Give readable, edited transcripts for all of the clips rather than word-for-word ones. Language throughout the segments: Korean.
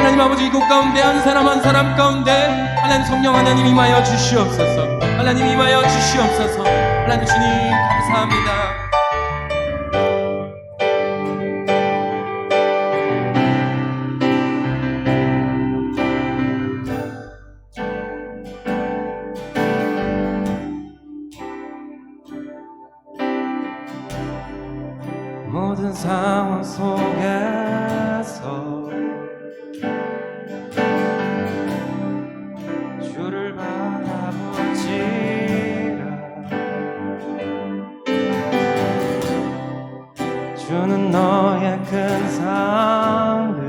하나님 아버지, 이곳 가운데 한 사람 한 사람 가운데 하나님 성령 하나님 임하여 주시옵소서. 하나님 임하여 주시옵소서. 하나님 주님 감사합니다. 모든 상황 속에서 주를 바라볼지라. 주는 너의 큰 상을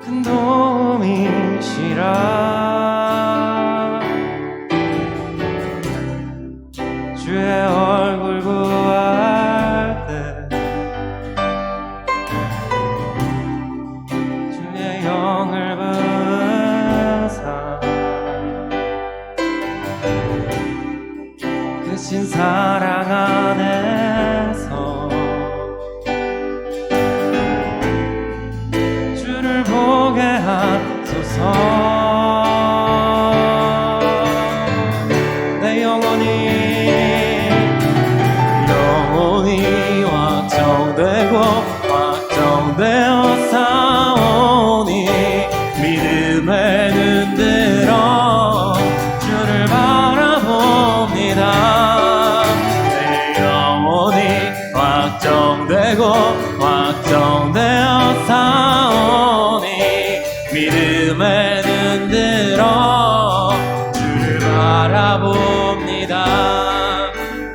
큰 도움이시라. 주의 얼굴 구할 때 주의 영을 부으사 크신 사랑 안에서 주를 보게 하소서. 내 영혼이 확정되고 확정되어 싸우니 믿음에 눈들어 주를 바라봅니다. 내 영혼이 확정되고 확정되어 싸우니 믿음에 눈들어 주를 바라봅니다.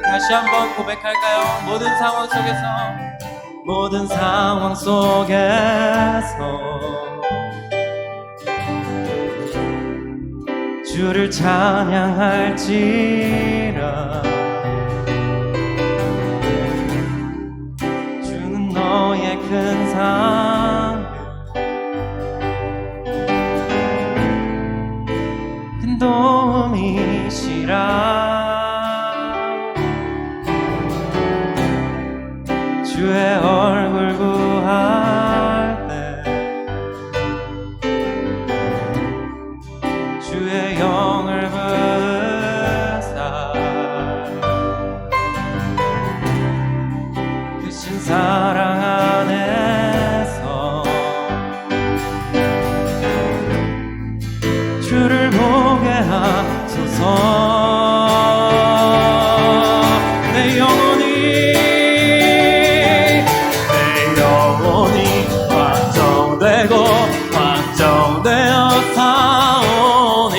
다시 한번 고백할까요? 모든 상황 속에서 모든 상황 속에서 주를 찬양할지라. 주는 너의 큰 상을 큰 도움이시라. 주의 얼굴 구할 때 주의 영을 부으사 크신 사랑 안에서 주를 보게 하소서. 내 영혼이 확정되어 싸우니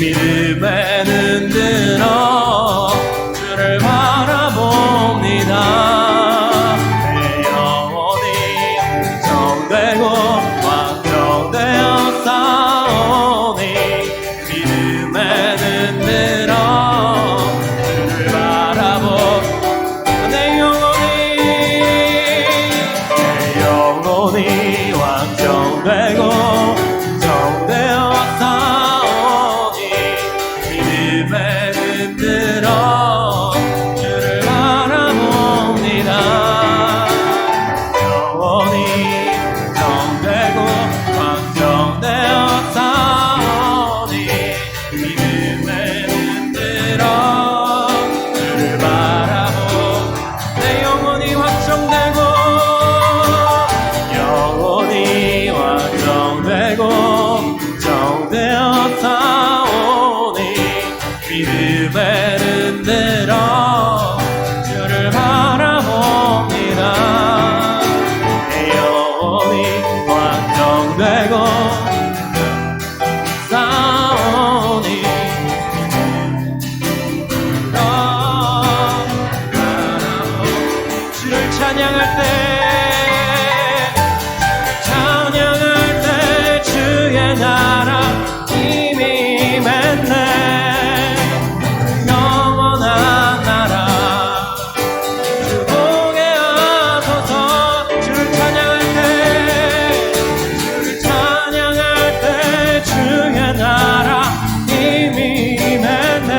믿음에 눈들어 주를 바라봅니다. 내 영혼이 확정되고 확정되어 싸우니 믿음에 눈들어 주를 바라봅니다. 내 영혼이 확정되고 정되어 싸우니 믿음에 흔들어 주를 바라봅니다. 영원히 정되고 확정되어 싸우니 믿음에 흔들어 주를 바라봅니다. 내 영혼이 확정되고 정되어 싸우니 믿음에 흔들어 주를 바라봅니다. 내 영혼이 확정되고 싸우니 주를 찬양할 때 주의 나라 이미 맺네. 영원한 나라 주 보게 하소서. 주를 찬양할 때 주의 나라 이미 맺네.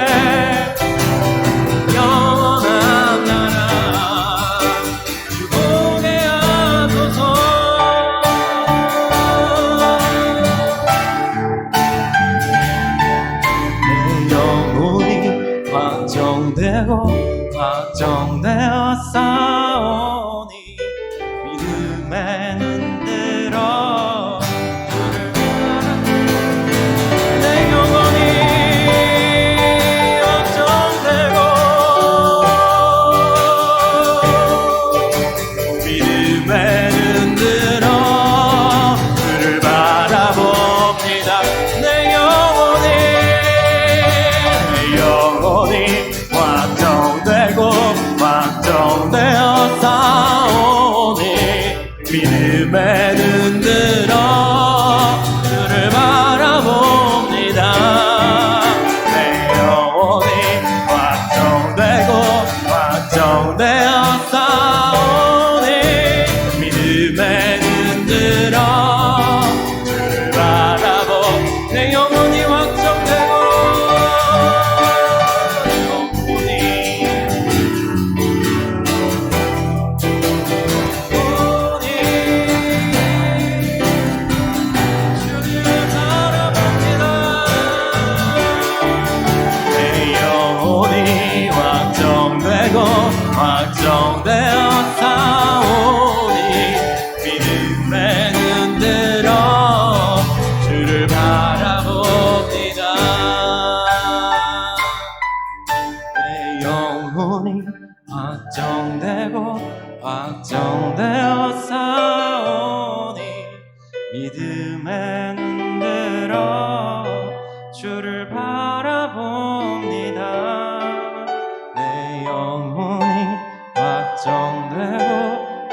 영원한 나라 주 보게 믿음에 눈 들어 주를 바라봅니다. 내 영혼이 확정되고 확정되어 싸우니 믿음에 눈 들어 주를 바라보 내 영혼이 확정되고 확정되어 싸우니 믿음에 눈 들어 주를 바라봅니다. 내 영혼이 확정되고 확정되어 싸우니 믿음에 눈 들어 주를 바라봅니다. 내 영혼이 확정되고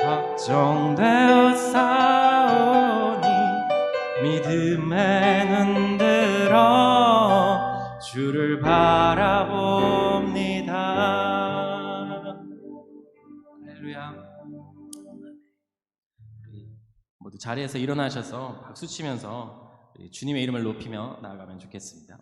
확정되어 싸우니 믿음에 눈 들어 주를 바라봅니다. 할렐루야. 우리 모두 자리에서 일어나셔서 박수 치면서 주님의 이름을 높이며 나아가면 좋겠습니다.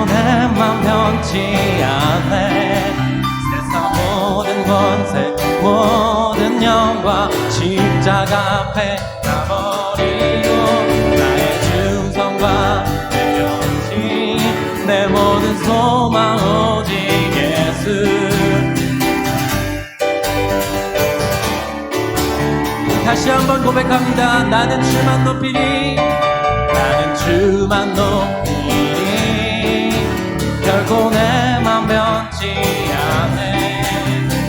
내 맘 변치 않네. 세상 모든 권세 모든 영광 십자가 앞에 가버리고 나의 충성과 내 영신 내 모든 소망 오직 예수. 다시 한번 고백합니다. 나는 주만 높이리 나는 주만 높이리 결코 내 맘 변치 않네.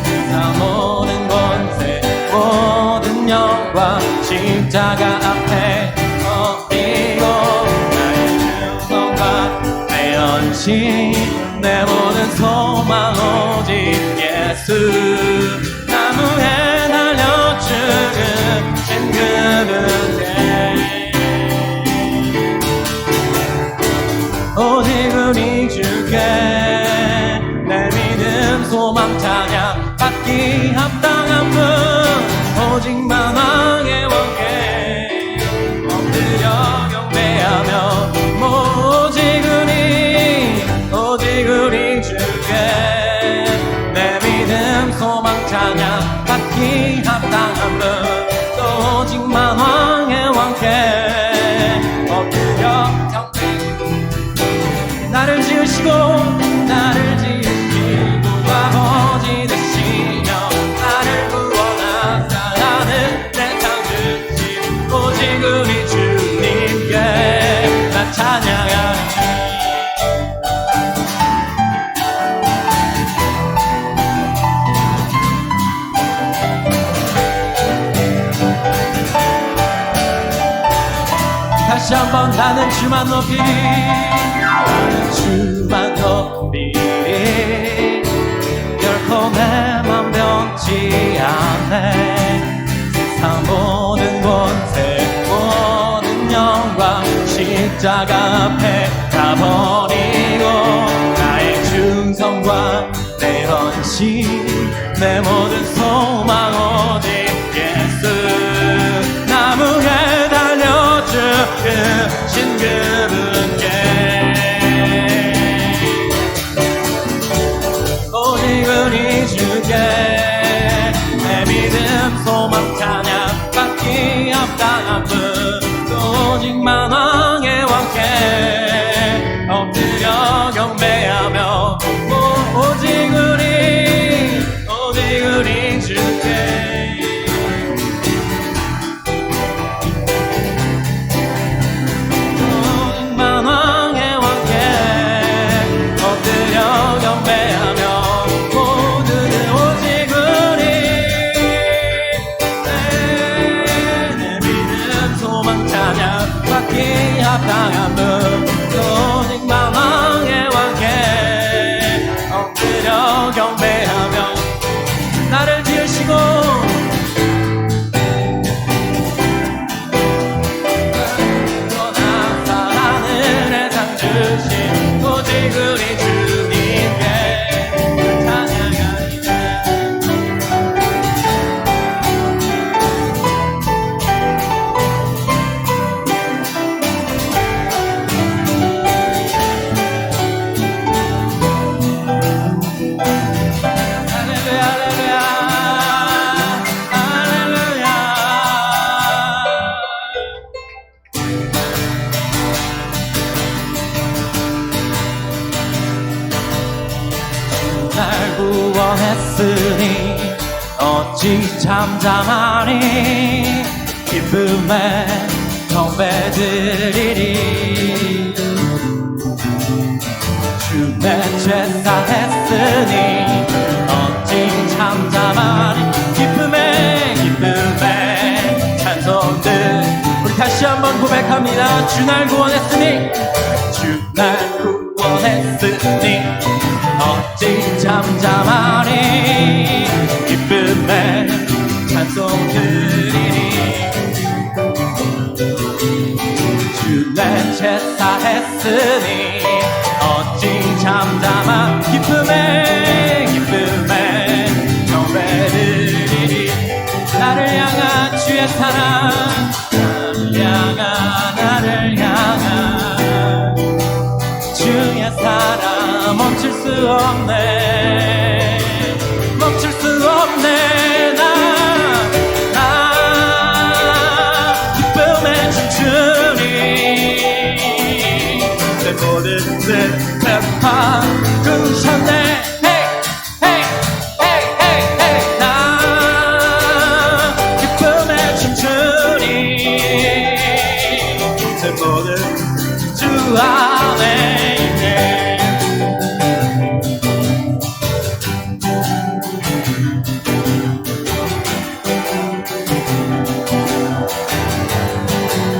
세상 모든 권세 모든 영광 십자가 앞에 엎드리고 나의 충성과 내 연신 내 모든 소망 오직 예수. 나무에 달려 죽으신 그분께 오직 우리 주께 내 믿음 소망 찬양 받기 합당한 분 오직 만왕의 왕께 엎드려 경배하며 오직 우리 주께 내 믿음 소망 찬양 받기 합당한 분 또 오직 만왕의 왕께 엎드려 나를 지으시고 아버지 되시며 나를 구원하사하는 내 창조주신 오직 우리 주님께 나 찬양하리. 다시 한번 나는 주만 높이리 나는 주만 높이리 결코 내 맘 변치 않네. 세상 모든 권세 모든 영광 십자가 앞에 가버리고 나의 충성과 내 헌신 내 모든 소망 오직 예수. 나무에 달려 죽으신 그분께 오직 우리 주께 내 믿음 소망 찬양 받기 합당한 분 또 오직 만왕의 왕께 엎드려 경배하며 오직 우리 주께 오직 만왕의 왕께 엎드려 경배하며 내 믿음 부르신 오직 우리 주님께 찬양하리라. 날 구원했으니 어찌 잠잠하니 기쁨에 경배드리리. 주의 제사 했으니 어찌 잠잠하니 기쁨에 찬송들. 우리 다시 한번 고백합니다. 주 날 구원했으니 주 날 구원했으니 어찌 잠잠하니 기쁨에 찬송 드리니. 주내 제사 했으니 어찌 잠잠한 기쁨에 경배드리니. 나를 향한 주의 사랑, 나를 향한 주의 사랑 멈출 수 없네. 멈출 수 없네. 나 기쁨에 춤추니 내 모든 뜻 바꾸셨네. 나 기쁨에 춤추니 내 모든 주 안에 있네.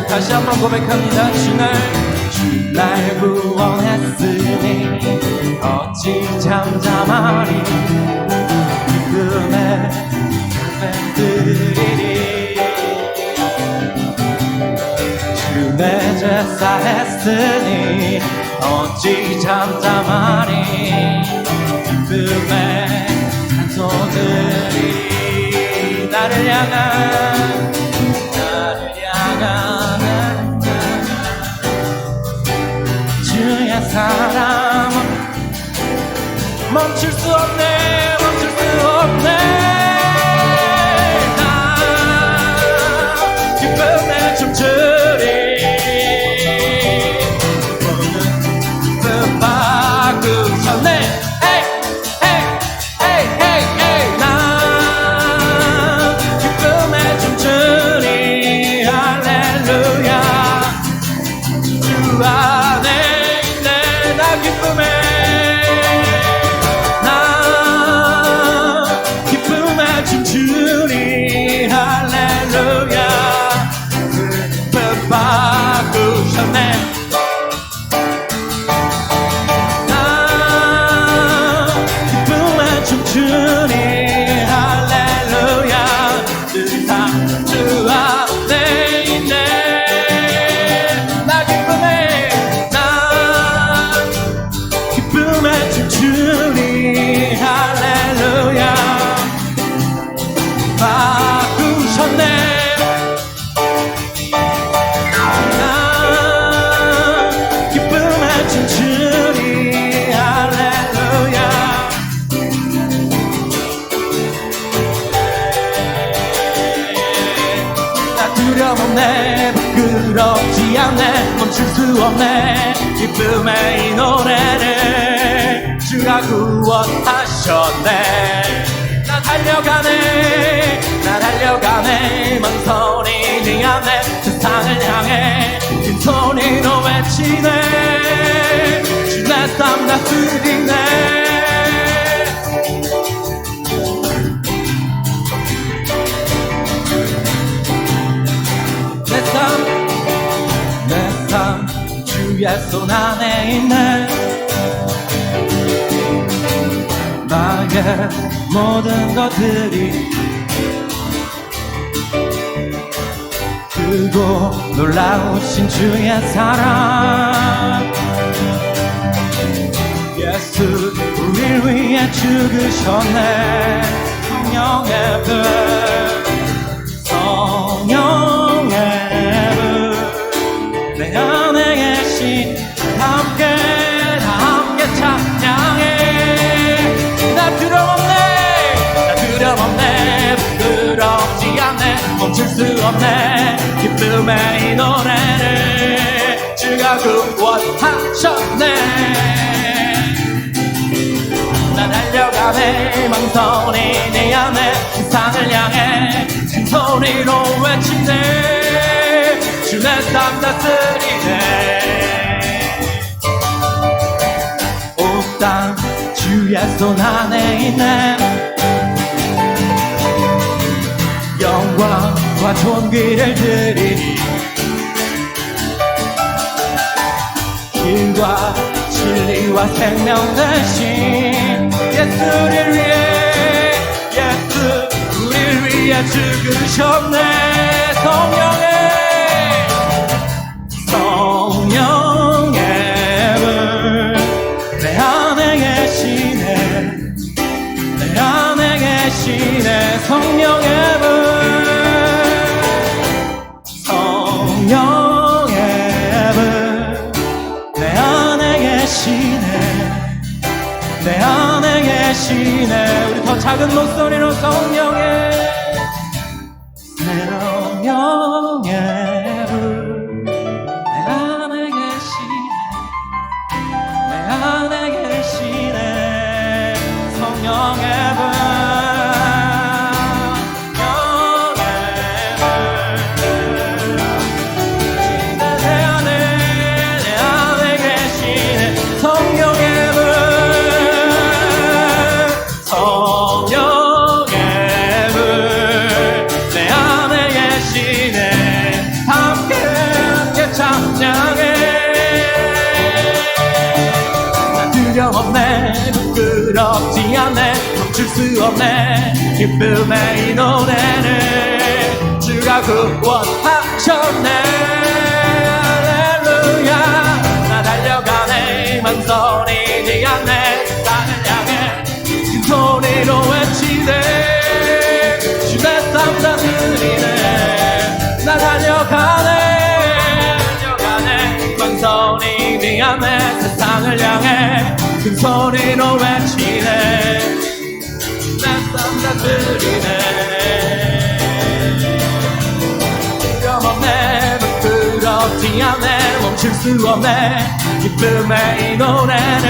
다시 한번 고백합니다. 주 날 구원했으니 어찌 잠잠하니 기쁨에 경배드리리. 주내 제사 했으니 어찌 잠잠하니 기쁨에 찬송드리리. 나를 향한 주의 사랑 멈출 수 없네. 멈출 수 없네. 나 기쁨에 춤추리. 모든 기쁨 바꾸셨네. 나 기쁨에 춤추리. 할렐루야. 주 안에 기쁨에 춤추리. 할렐루야. 기쁨 바꾸셨네. 나 기쁨에 춤추리. 할렐루야. 세상 주 안에 있네. 나 기쁨에 춤추리. 할렐루야. 바꾸셨네. 나 기쁨에 춤추리. 할렐루야. 나 두려움 없네. 부끄럽지 않네. 멈출 수 없네. 기쁨의 이 노래를 주가 구원하셨네. 나 달려가네. 망설이지 않네. 세상을 향해 빈손으로 외치네. 주 내 삶 다스리네. 내 삶 주의 손 안에 있네. 나의 모든 것들이 크고 놀라우신 주의 사랑 예수 우릴 위해 죽으셨네. 성령의 불 성령의 불 내 안에 계신 함께 찬양해. 나 두려움없네 부끄럽지 않네 멈출 수 없네 기쁨의 이 노래를 주가 구원하셨네. 나 달려가네 망설이 내 안에 세상을 향해 큰 소리로 외치네. 주 내 삶 다스리네. 온 땅 주의 손 안에 있네. 영광과 존귀를 드리니 길과 진리와 생명 대신 예수를 우릴 위해 죽으셨네. 성령의 불 내 안에 계시네. 내 안에 계시네. 성령의 불 성령의 불 내 안에 계시네. 내 안에 계시네. 우리 더 작은 목소리로 성령의 불 내 안에 계시네. 내 안에 계시네. 성령의 불 부끄럽지 않네 멈출 수 없네 기쁨의 이 노래를 주가 구원하셨네. 할렐루야. 나 달려가네 망설이지 않네 땅을 향해 큰 소리로 외치네. 주 내 삶 다스리네. 나 달려가네 망설이지 않네 세상을 향해 큰 소리로 외치네. 내 삶 다스리네. 두려움없네 부끄럽지 않네 멈출 수 없네 기쁨의 이 노래를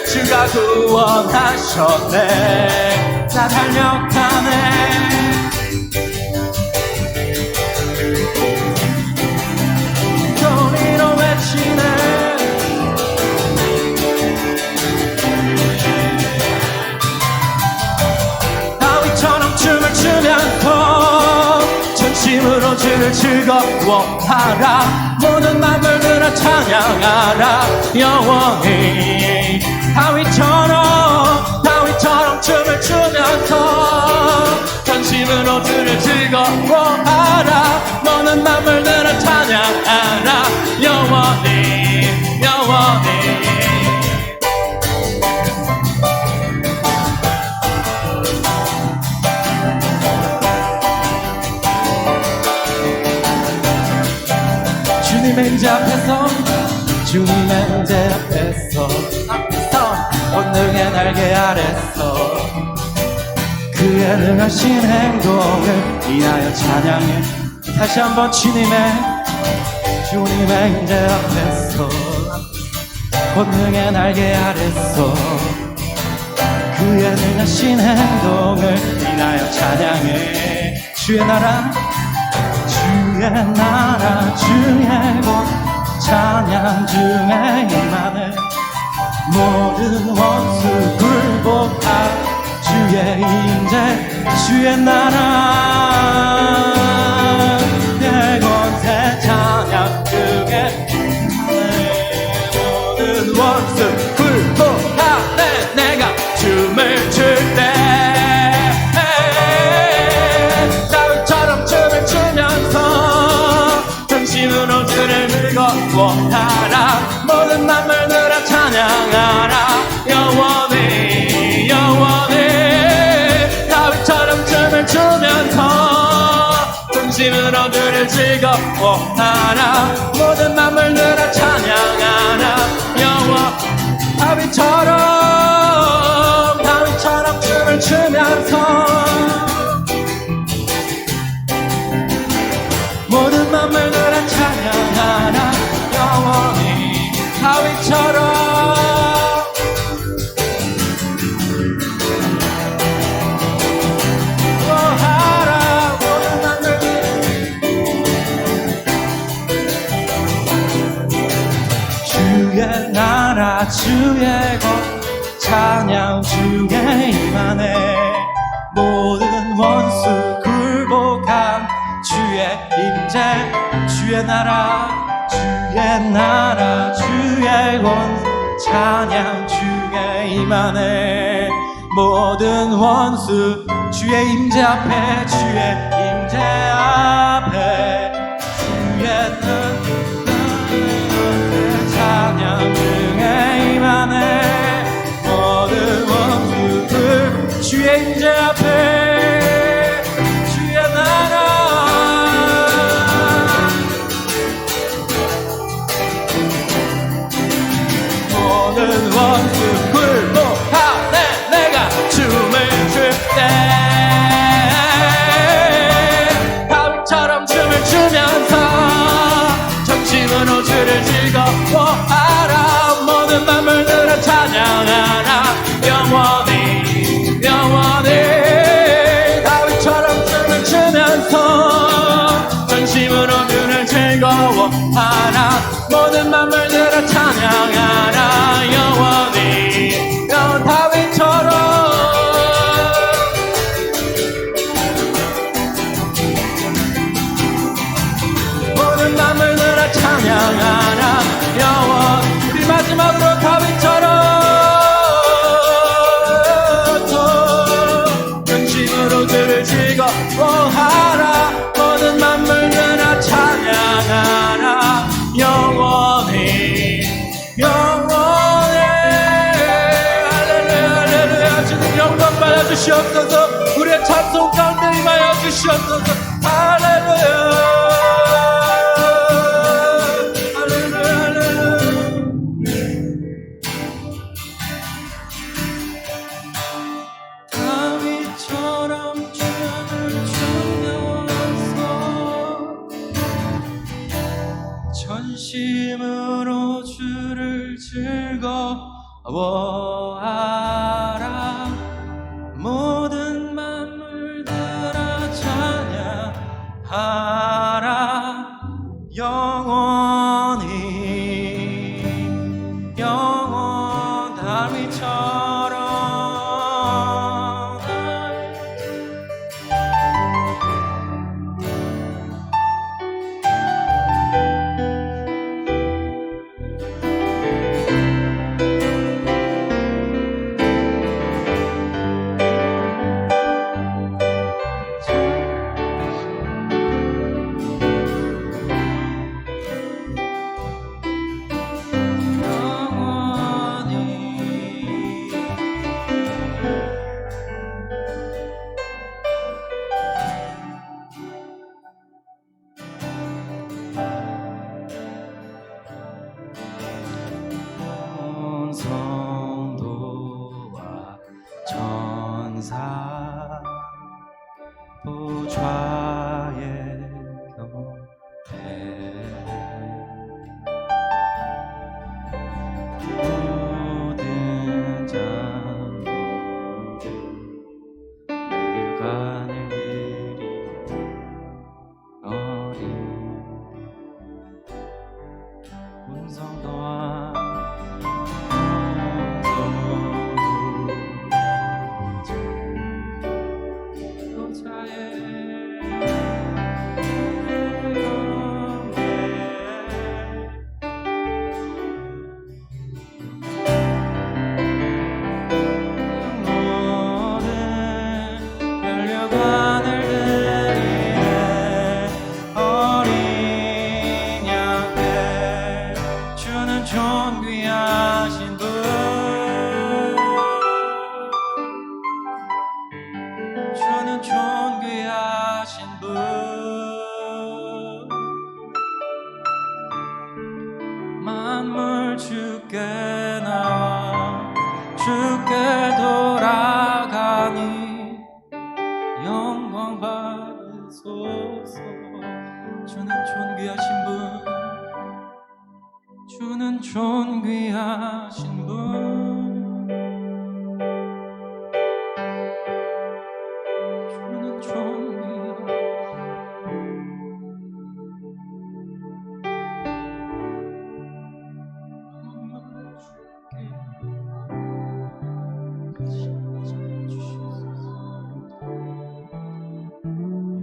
주가 구원하셨네. 나 달려가네 소리로 외치네. 춤을 추면서 전심으로 주를 즐거워하라. 모든 만물들아 찬양하라. 영원히 다윗처럼 춤을 추면서 전심으로 주를 즐거워하라. 모든 만물들아 찬양하라. 영원히 주님의 임재 앞에서 권능의 날개 아래서 그의 능하신 행동을 인하여 찬양해. 다시 한번 주님의 임재 앞에서 권능의 날개 아래서 그의 능하신 행동을 인하여 찬양해. 주의 나라 주의 곧 찬양 중에 임하네. 모든 원수 굴복할 주의 임재 주의 나라 내 권세 찬양 중에 모든 원수 굴복하네. 내가 춤을 출 때 다윗처럼 춤을 추면서 전심으로 주를 즐거워하라. 모든 만물들아 찬양 찬양하라 영원히 영원히 다윗처럼 춤을 추면서 중심으로 그를 즐거워하라 모든 만물들아 찬양하라 영원 다윗처럼 춤을 추면서 모든 만물들아 찬양하라 영원히 다윗처럼 하라 모든 만물들 주의 나라 주의 것 찬양 주의 임하네 모든 원수 굴복한 주의 임재 주의 나라 주의 원수 찬양 주의 임하네 모든 원수 주의 임재 앞에 주의 임재 앞에 주의 찬양 주의 임하네 모든 원수들 주의 임재 앞에 주의 나라 모든 원수 굴복하네 내가 춤을 출 때 다윗처럼 춤을 추면서 전심으로 주를 즐거워하라 모든 만물들아 찬양하라 영원히 영원히 다윗처럼 춤을 추면서 전심으로 주를 즐거워하라 모든 만물들아 찬양하라 영원히 영원 다윗처럼 모든 만물들아 찬양하라 영원 우리 마지막으로 다윗처럼 전심으로 그를 즐거워하라 모든 만물들아 찬양하라 영원히 영원히 할렐루야 할렐루야 주님 영광 받아주시옵소서 우리의 찬송 가운데 임하여 주시옵소서 할렐루야 전심으로 주를 즐거워하라 모든 만물들아 찬양하라 영원히 영원 다윗처럼 주는 존귀하신 분, 주는 존귀하신 분, 주는 존귀하신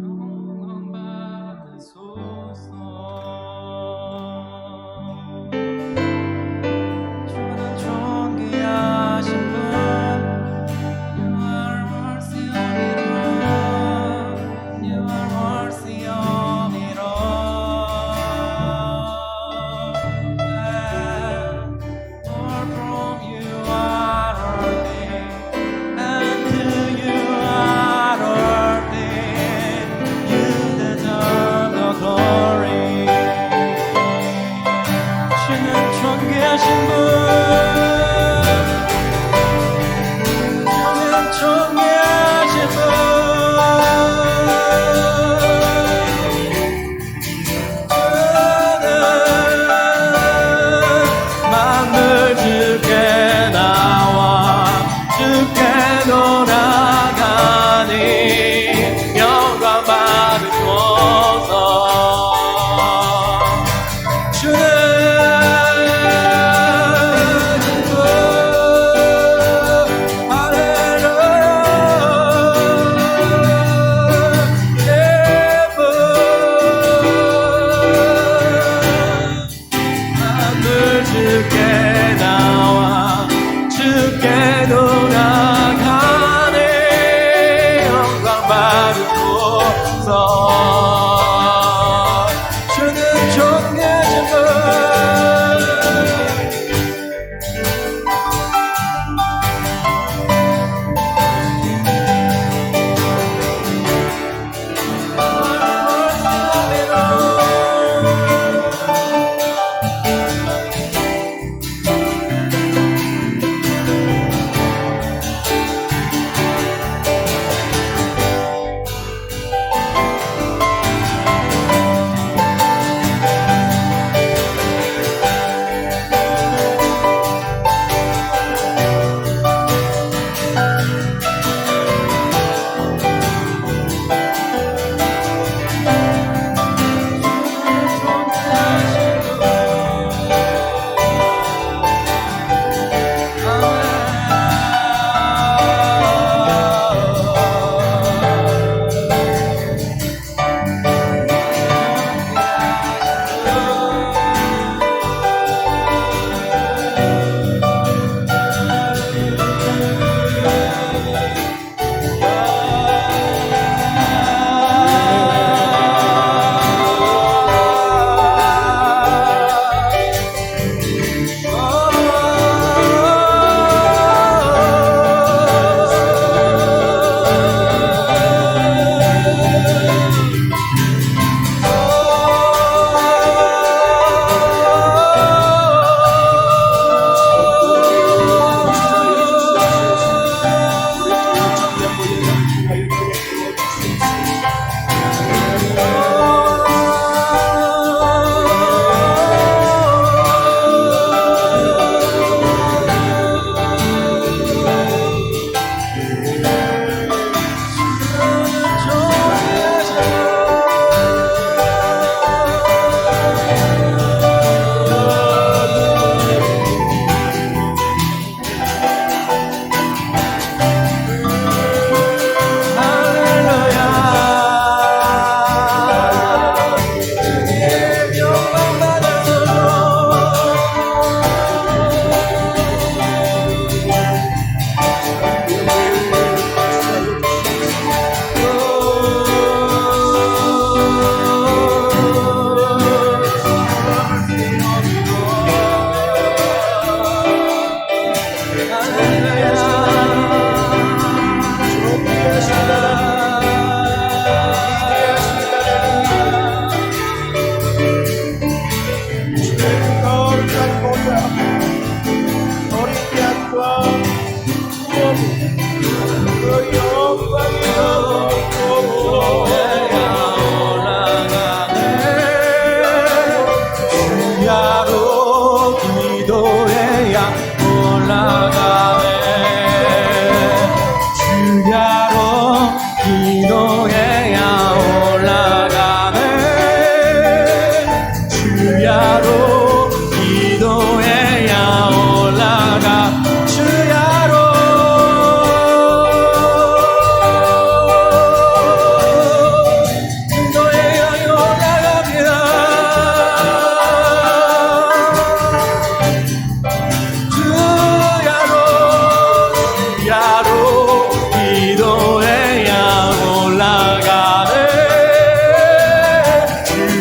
영광 받으소서. 주는 존귀하신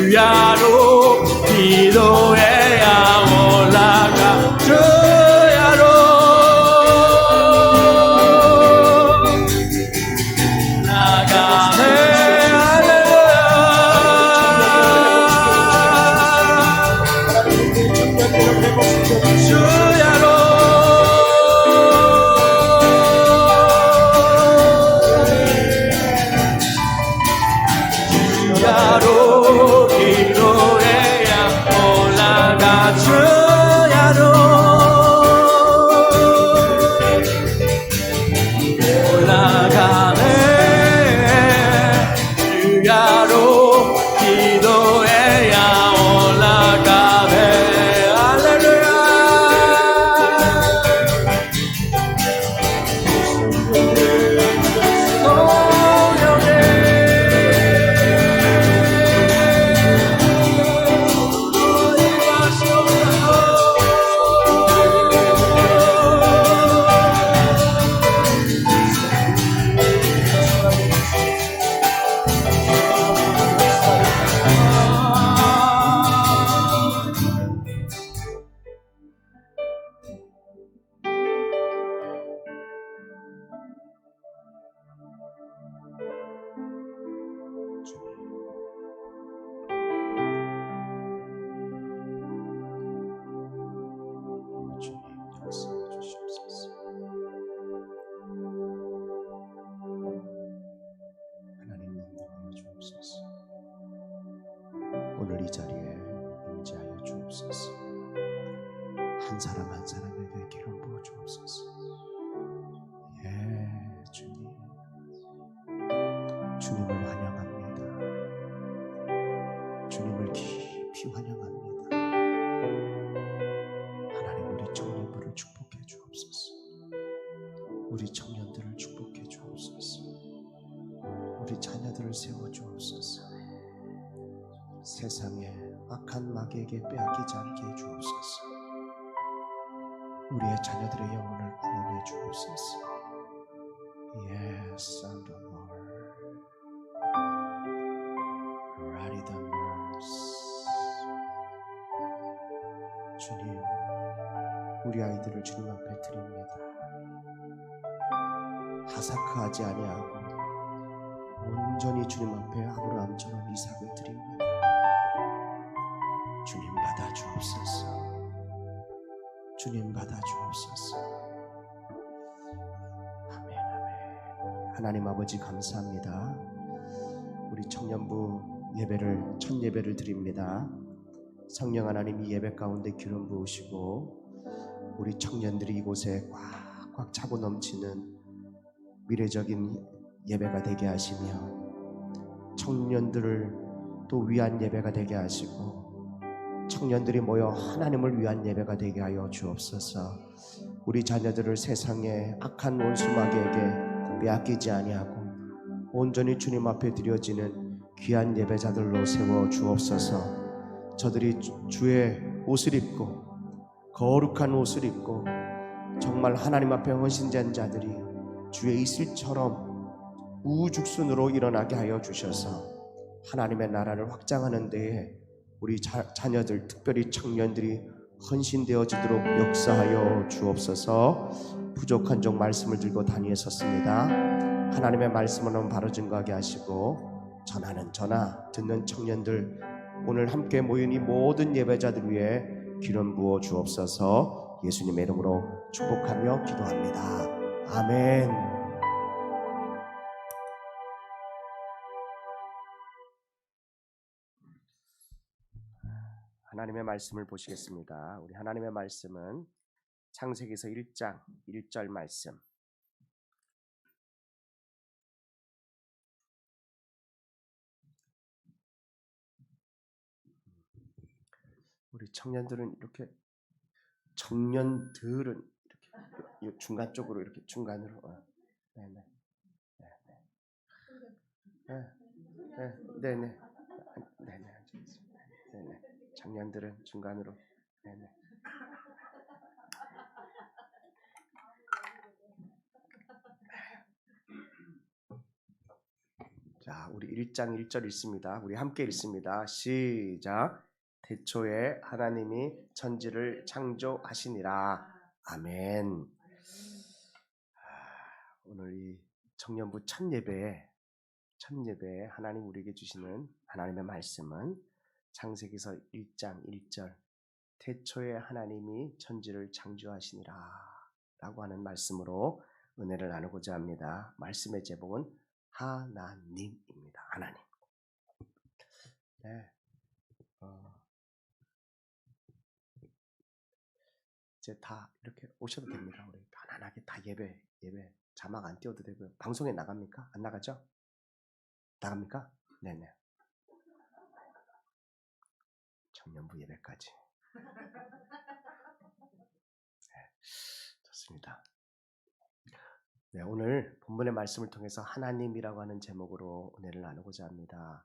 주야로 기도해야 올라가 주야로 나가네 주야로 기도해야 올라가 주야로 올라가네 주야로 기도해야 올라가네 할렐루야 오늘 이 자리에 임재하여 주옵소서. 한 사람 한 사람에게 기름 부어 주옵소서. 예, 주님, 주님을 환영합니다. 주님을 깊이 환영합니다. 하나님, 우리 청년부를 축복해 주옵소서. 우리 청년들을 축복해 주옵소서. 우리 자녀들을 세워 주옵소서. 세상에 악한 마귀에게 빼앗기지 않게 해주옵소서. 우리의 자녀들의 영혼을 구원해 주옵소서. Yes, and the Lord, ready the mercy. 주님, 우리 아이들을 주님 앞에 드립니다. 하사크하지 아니하고 온전히 주님 앞에 아브라함처럼 이삭을 드립니다. 주님 받아 주옵소서. 주님 받아 주옵소서. 아멘, 아멘. 하나님 아버지 감사합니다. 우리 청년부 예배를 첫 예배를 드립니다. 성령 하나님 이 예배 가운데 기름 부으시고 우리 청년들이 이곳에 꽉꽉 차고 넘치는 미래적인 예배가 되게 하시며 청년들을 또 위한 예배가 되게 하시고 청년들이 모여 하나님을 위한 예배가 되게 하여 주옵소서. 우리 자녀들을 세상의 악한 원수마귀에게 빼앗기지 아니하고 온전히 주님 앞에 드려지는 귀한 예배자들로 세워 주옵소서. 저들이 주의 옷을 입고 거룩한 옷을 입고 정말 하나님 앞에 헌신된 자들이 주의 이슬처럼 우죽순으로 일어나게 하여 주셔서 하나님의 나라를 확장하는 데에 우리 자녀들, 특별히 청년들이 헌신되어지도록 역사하여 주옵소서. 부족한 종 말씀을 들고 단위에 섰습니다. 하나님의 말씀으로는 바로 증거하게 하시고 전하는 전하, 듣는 청년들, 오늘 함께 모인 이 모든 예배자들 위해 기름 부어 주옵소서. 예수님의 이름으로 축복하며 기도합니다. 아멘. 하나님의 말씀을 보시겠습니다. 우리 하나님의 말씀은 창세기서 1장 1절 말씀. 우리 청년들은 이렇게 청년들은 이렇게 중간 쪽으로 이렇게 중간으로 네네 네네 네네 앉아있습니다. 네네 청년들은 중간으로 네네. 자, 우리 1장 1절 읽습니다. 우리 함께 읽습니다. 시작. 태초에 하나님이 천지를 창조하시니라. 아멘. 오늘 이 청년부 첫 예배에 하나님 우리에게 주시는 하나님의 말씀은 창세기서 1장 1절 태초에 하나님이 천지를 창조하시니라 라고 하는 말씀으로 은혜를 나누고자 합니다. 말씀의 제목은 하나님입니다. 하나님. 네. 이제 다 이렇게 오셔도 됩니다. 우리 편안하게 다 예배 자막 안 띄워도 되고요. 방송에 나갑니까? 안 나가죠? 나갑니까? 네네. 청년부 예배까지. 네, 좋습니다. 네, 오늘 본문의 말씀을 통해서 하나님이라고 하는 제목으로 은혜를 나누고자 합니다.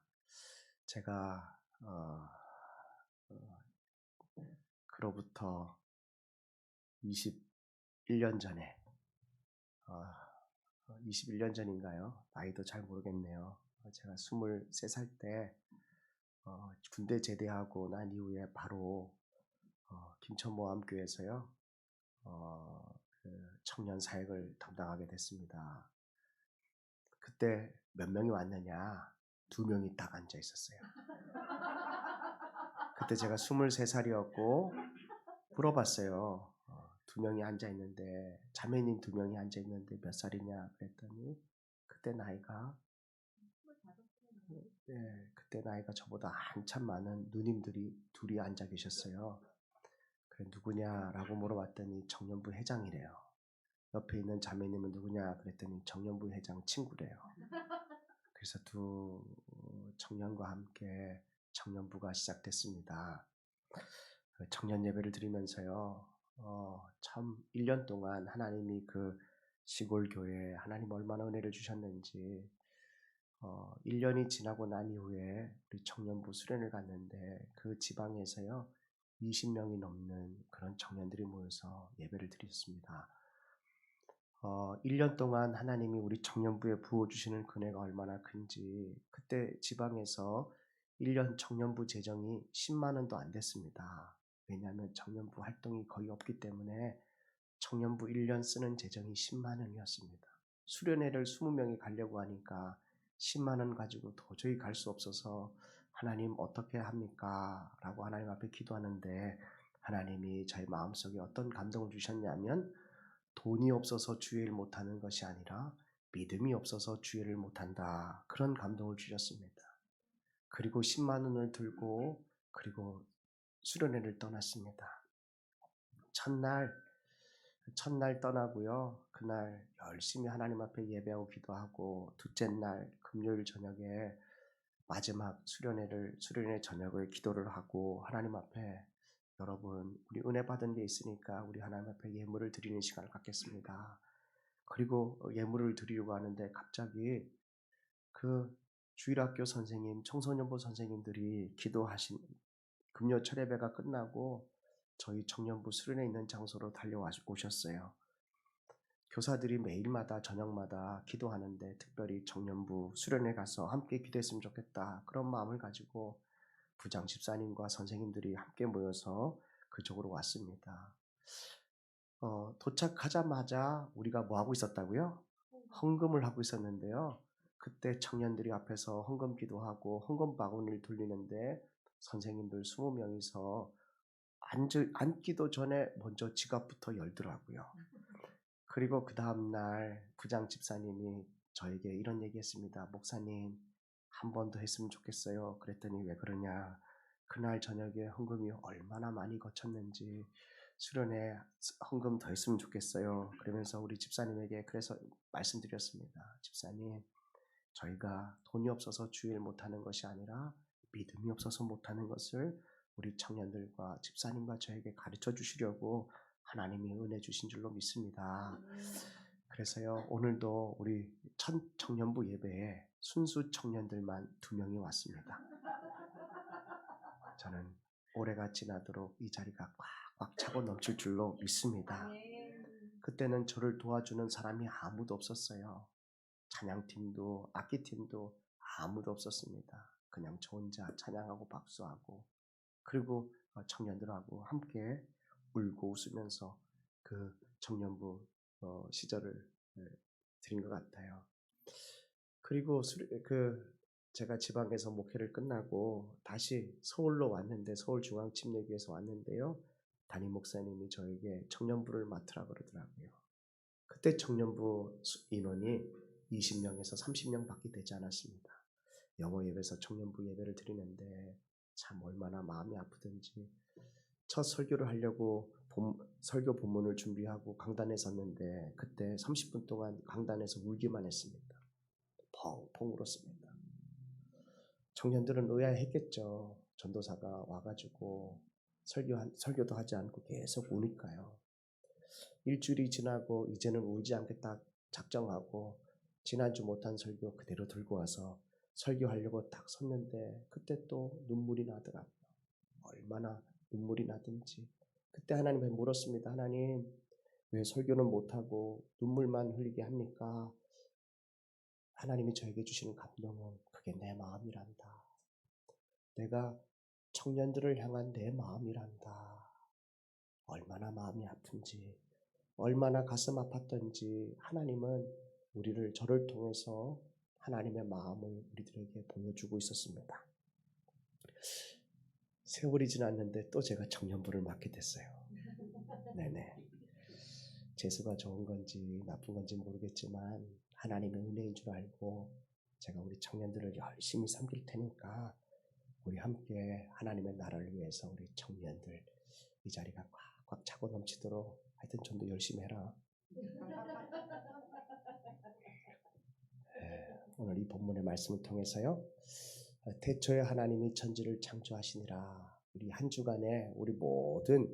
제가 그로부터 21년 전에 21년 전인가요? 나이도 잘 모르겠네요. 제가 23살 때 군대 제대하고 난 이후에 바로 김천모함교회에서요 그 청년 사역을 담당하게 됐습니다. 그때 몇 명이 왔느냐? 2명이 딱 앉아 있었어요. 그때 제가 23살이었고 물어봤어요. 2명이 앉아 있는데 자매님 2명이 앉아 있는데 몇 살이냐 그랬더니 그때 나이가 그때 나이가 저보다 한참 많은 누님들이 둘이 앉아 계셨어요. 그래 누구냐라고 물어봤더니 청년부 회장이래요. 옆에 있는 자매님은 누구냐 그랬더니 청년부 회장 친구래요. 그래서 두 청년과 함께 청년부가 시작됐습니다. 청년 예배를 드리면서요. 참 1년 동안 하나님이 그 시골 교회에 하나님 얼마나 은혜를 주셨는지 1년이 지나고 난 이후에 우리 청년부 수련을 갔는데 그 지방에서요 20명이 넘는 그런 청년들이 모여서 예배를 드렸습니다. 1년 동안 하나님이 우리 청년부에 부어주시는 은혜가 얼마나 큰지 그때 지방에서 1년 청년부 재정이 10만 원도 안 됐습니다. 왜냐하면 청년부 활동이 거의 없기 때문에 청년부 1년 쓰는 재정이 10만 원이었습니다. 수련회를 20명이 가려고 하니까 10만 원 가지고 도저히 갈 수 없어서 하나님 어떻게 합니까? 라고 하나님 앞에 기도하는데 하나님이 저희 마음속에 어떤 감동을 주셨냐면 돈이 없어서 주의를 못하는 것이 아니라 믿음이 없어서 주의를 못한다. 그런 감동을 주셨습니다. 그리고 10만 원을 들고 그리고 수련회를 떠났습니다. 첫날 떠나고요. 그날 열심히 하나님 앞에 예배하고 기도하고 둘째 날 금요일 저녁에 마지막 수련회 저녁을 기도를 하고 하나님 앞에 여러분 우리 은혜 받은 게 있으니까 우리 하나님 앞에 예물을 드리는 시간을 갖겠습니다. 그리고 예물을 드리려고 하는데 갑자기 그 주일학교 선생님, 청소년부 선생님들이 기도하신 금요 철예배가 끝나고 저희 청년부 수련회 있는 장소로 달려오셨어요. 교사들이 매일마다 저녁마다 기도하는데 특별히 청년부 수련회 가서 함께 기도했으면 좋겠다. 그런 마음을 가지고 부장 집사님과 선생님들이 함께 모여서 그쪽으로 왔습니다. 도착하자마자 우리가 뭐 하고 있었다고요? 헌금을 하고 있었는데요. 그때 청년들이 앞에서 헌금 기도하고 헌금 바구니를 돌리는데 선생님들 20명이서 앉기도 전에 먼저 지갑부터 열더라고요. 그리고 그 다음날 부장 집사님이 저에게 이런 얘기했습니다. 목사님 한 번 더 했으면 좋겠어요. 그랬더니 왜 그러냐. 그날 저녁에 헌금이 얼마나 많이 거쳤는지 수련회 헌금 더 했으면 좋겠어요. 그러면서 우리 집사님에게 그래서 말씀드렸습니다. 집사님 저희가 돈이 없어서 주일 못하는 것이 아니라 믿음이 없어서 못하는 것을 우리 청년들과 집사님과 저에게 가르쳐 주시려고 하나님이 은혜 주신 줄로 믿습니다. 그래서요 오늘도 우리 첫 청년부 예배에 순수 청년들만 2명이 왔습니다. 저는 올해가 지나도록 이 자리가 꽉꽉 차고 넘칠 줄로 믿습니다. 그때는 저를 도와주는 사람이 아무도 없었어요. 찬양팀도 악기팀도 아무도 없었습니다. 그냥 저 혼자 찬양하고 박수하고 그리고 청년들하고 함께 울고 웃으면서 그 청년부 시절을 드린 것 같아요. 그리고 제가 지방에서 목회를 끝나고 다시 서울로 왔는데 서울중앙침례교회에서 왔는데요. 담임 목사님이 저에게 청년부를 맡으라 그러더라고요. 그때 청년부 인원이 20명에서 30명밖에 되지 않았습니다. 영어 예배에서 청년부 예배를 드리는데 참 얼마나 마음이 아프든지 첫 설교를 하려고 설교 본문을 준비하고 강단에 섰는데 그때 30분 동안 강단에서 울기만 했습니다. 펑펑 울었습니다. 청년들은 의아했겠죠. 전도사가 와가지고 설교도 하지 않고 계속 우니까요. 일주일이 지나고 이제는 울지 않겠다 작정하고 지난주 못한 설교 그대로 들고 와서 설교하려고 딱 섰는데 그때 또 눈물이 나더라고요. 얼마나 눈물이 나든지 그때 하나님께 물었습니다. 하나님 왜 설교는 못하고 눈물만 흘리게 합니까? 하나님이 저에게 주시는 감동은 그게 내 마음이란다. 내가 청년들을 향한 내 마음이란다. 얼마나 마음이 아픈지 얼마나 가슴 아팠던지 하나님은 저를 통해서 하나님의 마음을 우리들에게 보여주고 있었습니다. 세월이 지났는데 또 제가 청년부를 맡게 됐어요. 네네. 재수가 좋은 건지 나쁜 건지 모르겠지만 하나님의 은혜인 줄 알고 제가 우리 청년들을 열심히 섬길 테니까 우리 함께 하나님의 나라를 위해서 우리 청년들 이 자리가 꽉꽉 차고 넘치도록 하여튼 좀 더 열심히 해라. 오늘 이 본문의 말씀을 통해서요. 태초에 하나님이 천지를 창조하시니라. 우리 한 주간에 우리 모든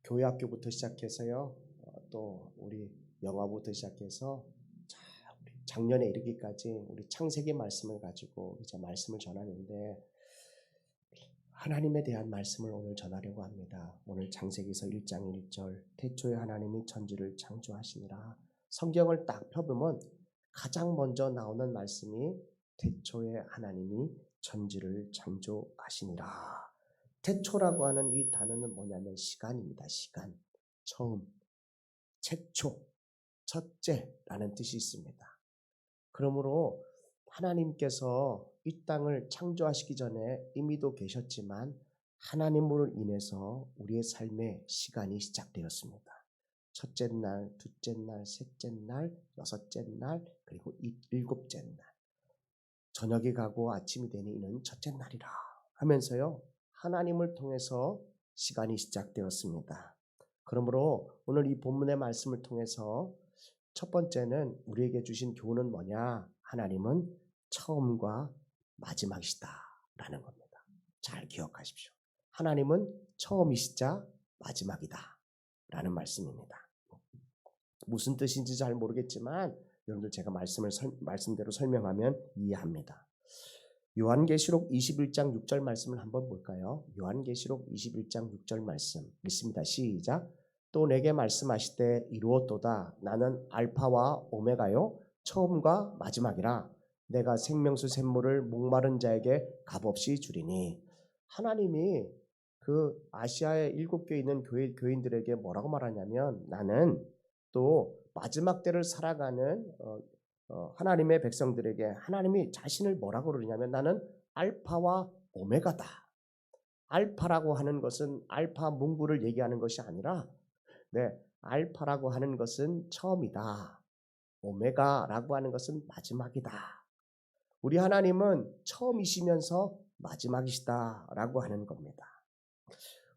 교회 학교부터 시작해서요. 또 우리 영화부터 시작해서 우리 작년에 이르기까지 우리 창세기 말씀을 가지고 이제 말씀을 전하는데 하나님에 대한 말씀을 오늘 전하려고 합니다. 오늘 창세기서 1장 1절 태초에 하나님이 천지를 창조하시니라. 성경을 딱 펴보면 가장 먼저 나오는 말씀이 태초에 하나님이 천지를 창조하시니라. 태초라고 하는 이 단어는 뭐냐면 시간입니다. 시간, 처음, 최초, 첫째라는 뜻이 있습니다. 그러므로 하나님께서 이 땅을 창조하시기 전에 이미도 계셨지만 하나님으로 인해서 우리의 삶의 시간이 시작되었습니다. 첫째 날, 둘째 날, 셋째 날, 여섯째 날, 그리고 일곱째 날. 저녁이 가고 아침이 되니 이는 첫째 날이라 하면서요. 하나님을 통해서 시간이 시작되었습니다. 그러므로 오늘 이 본문의 말씀을 통해서 첫 번째는 우리에게 주신 교훈은 뭐냐? 하나님은 처음과 마지막이시다라는 겁니다. 잘 기억하십시오. 하나님은 처음이시자 마지막이다라는 말씀입니다. 무슨 뜻인지 잘 모르겠지만 여러분들 제가 말씀대로 설명하면 이해합니다. 요한계시록 21장 6절 말씀을 한번 볼까요? 요한계시록 21장 6절 말씀 읽습니다. 시작. 또 내게 말씀하시되 이루었도다. 나는 알파와 오메가요 처음과 마지막이라. 내가 생명수 샘물을 목마른 자에게 값없이 주리니. 하나님이 그 아시아의 7교에 있는 교인들에게 뭐라고 말하냐면 나는 또 마지막 때를 살아가는 하나님의 백성들에게 하나님이 자신을 뭐라고 그러냐면 나는 알파와 오메가다. 알파라고 하는 것은 알파 문구를 얘기하는 것이 아니라 알파라고 하는 것은 처음이다. 오메가라고 하는 것은 마지막이다. 우리 하나님은 처음이시면서 마지막이시다라고 하는 겁니다.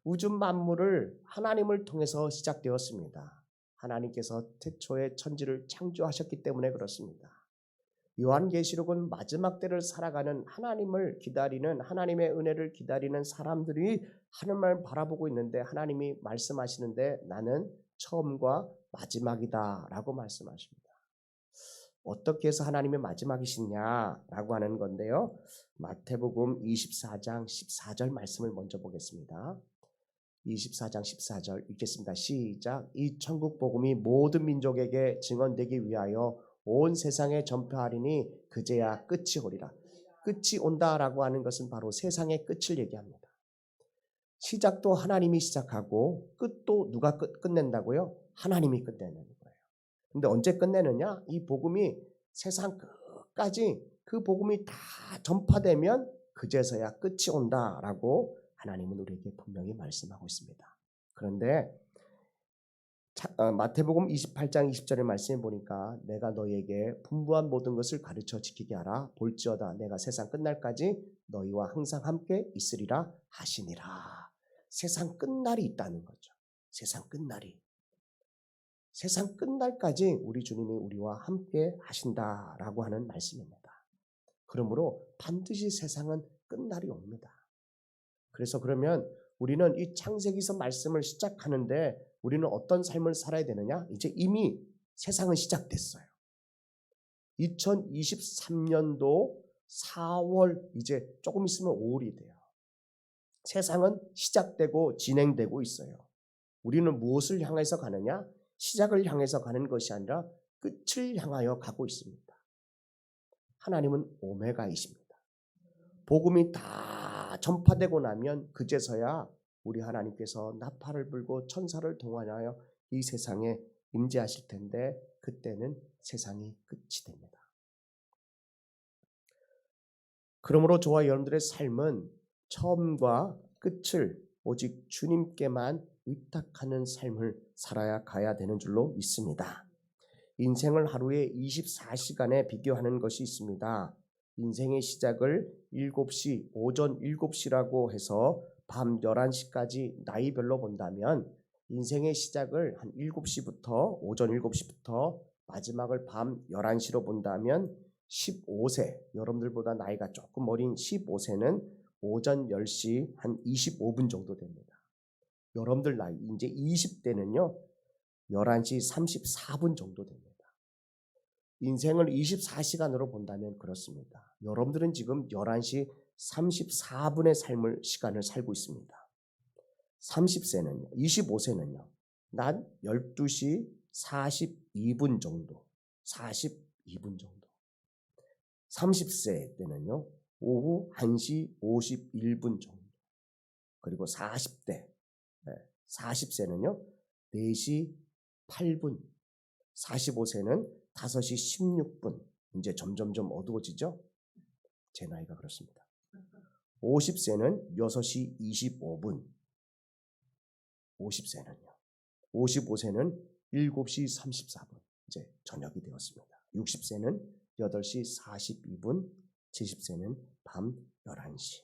우주 만물을 하나님을 통해서 시작되었습니다. 하나님께서 태초에 천지를 창조하셨기 때문에 그렇습니다. 요한계시록은 마지막 때를 살아가는 하나님을 기다리는 하나님의 은혜를 기다리는 사람들이 하나님을 바라보고 있는데 하나님이 말씀하시는데 나는 처음과 마지막이다 라고 말씀하십니다. 어떻게 해서 하나님이 마지막이시냐라고 하는 건데요. 마태복음 24장 14절 말씀을 먼저 보겠습니다. 24장 14절 읽겠습니다. 시작. 이 천국 복음이 모든 민족에게 증언되기 위하여 온 세상에 전파하리니 그제야 끝이 오리라. 끝이 온다라고 하는 것은 바로 세상의 끝을 얘기합니다. 시작도 하나님이 시작하고 끝도 누가 끝낸다고요? 하나님이 끝내는 거예요. 근데 언제 끝내느냐? 이 복음이 세상 끝까지 그 복음이 다 전파되면 그제서야 끝이 온다라고 하나님은 우리에게 분명히 말씀하고 있습니다. 그런데 마태복음 28장 20절의 말씀에 보니까 내가 너희에게 분부한 모든 것을 가르쳐 지키게 하라. 볼지어다 내가 세상 끝날까지 너희와 항상 함께 있으리라 하시니라. 세상 끝날이 있다는 거죠. 세상 끝날이. 세상 끝날까지 우리 주님이 우리와 함께 하신다라고 하는 말씀입니다. 그러므로 반드시 세상은 끝날이 옵니다. 그래서 그러면 우리는 이 창세기서 말씀을 시작하는데 우리는 어떤 삶을 살아야 되느냐? 이제 이미 세상은 시작됐어요. 2023년도 4월 이제 조금 있으면 5월이 돼요. 세상은 시작되고 진행되고 있어요. 우리는 무엇을 향해서 가느냐? 시작을 향해서 가는 것이 아니라 끝을 향하여 가고 있습니다. 하나님은 오메가이십니다. 복음이 다 전파되고 나면 그제서야 우리 하나님께서 나팔을 불고 천사를 동원하여 이 세상에 임재하실 텐데 그때는 세상이 끝이 됩니다. 그러므로 저와 여러분들의 삶은 처음과 끝을 오직 주님께만 의탁하는 삶을 살아야 가야 되는 줄로 믿습니다. 인생을 하루에 24시간에 비교하는 것이 있습니다. 인생의 시작을 7시, 오전 7시라고 해서 밤 11시까지 나이별로 본다면 인생의 시작을 한 7시부터 오전 7시부터 마지막을 밤 11시로 본다면 15세, 여러분들보다 나이가 조금 어린 15세는 오전 10시 한 25분 정도 됩니다. 여러분들 나이 이제 20대는요 11시 34분 정도 됩니다. 인생을 24시간으로 본다면 그렇습니다. 여러분들은 지금 11시 34분의 시간을 살고 있습니다. 30세는요, 25세는요, 낮 12시 42분 정도, 42분 정도. 30세 때는요, 오후 1시 51분 정도. 그리고 40세는요, 4시 8분. 45세는 5시 16분. 이제 점점점 어두워지죠? 제 나이가 그렇습니다. 50세는 6시 25분. 50세는요. 55세는 7시 34분. 이제 저녁이 되었습니다. 60세는 8시 42분. 70세는 밤 11시.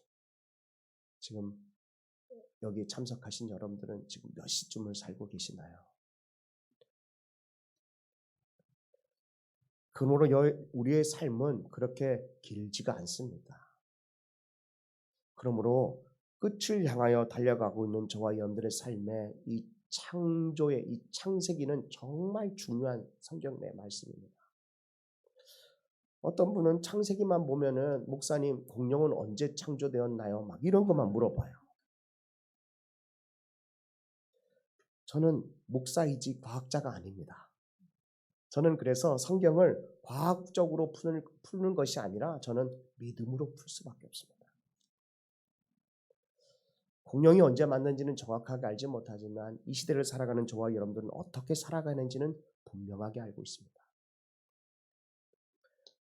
지금 여기 참석하신 여러분들은 지금 몇 시쯤을 살고 계시나요? 그러므로 우리의 삶은 그렇게 길지가 않습니다. 그러므로 끝을 향하여 달려가고 있는 저와 여러분들의 삶에 이 창조의 이 창세기는 정말 중요한 성경 내 말씀입니다. 어떤 분은 창세기만 보면은 목사님 공룡은 언제 창조되었나요? 막 이런 것만 물어봐요. 저는 목사이지 과학자가 아닙니다. 저는 그래서 성경을 과학적으로 푸는 것이 아니라 저는 믿음으로 풀 수밖에 없습니다. 공룡이 언제 만든지는 정확하게 알지 못하지만 이 시대를 살아가는 저와 여러분들은 어떻게 살아가는지는 분명하게 알고 있습니다.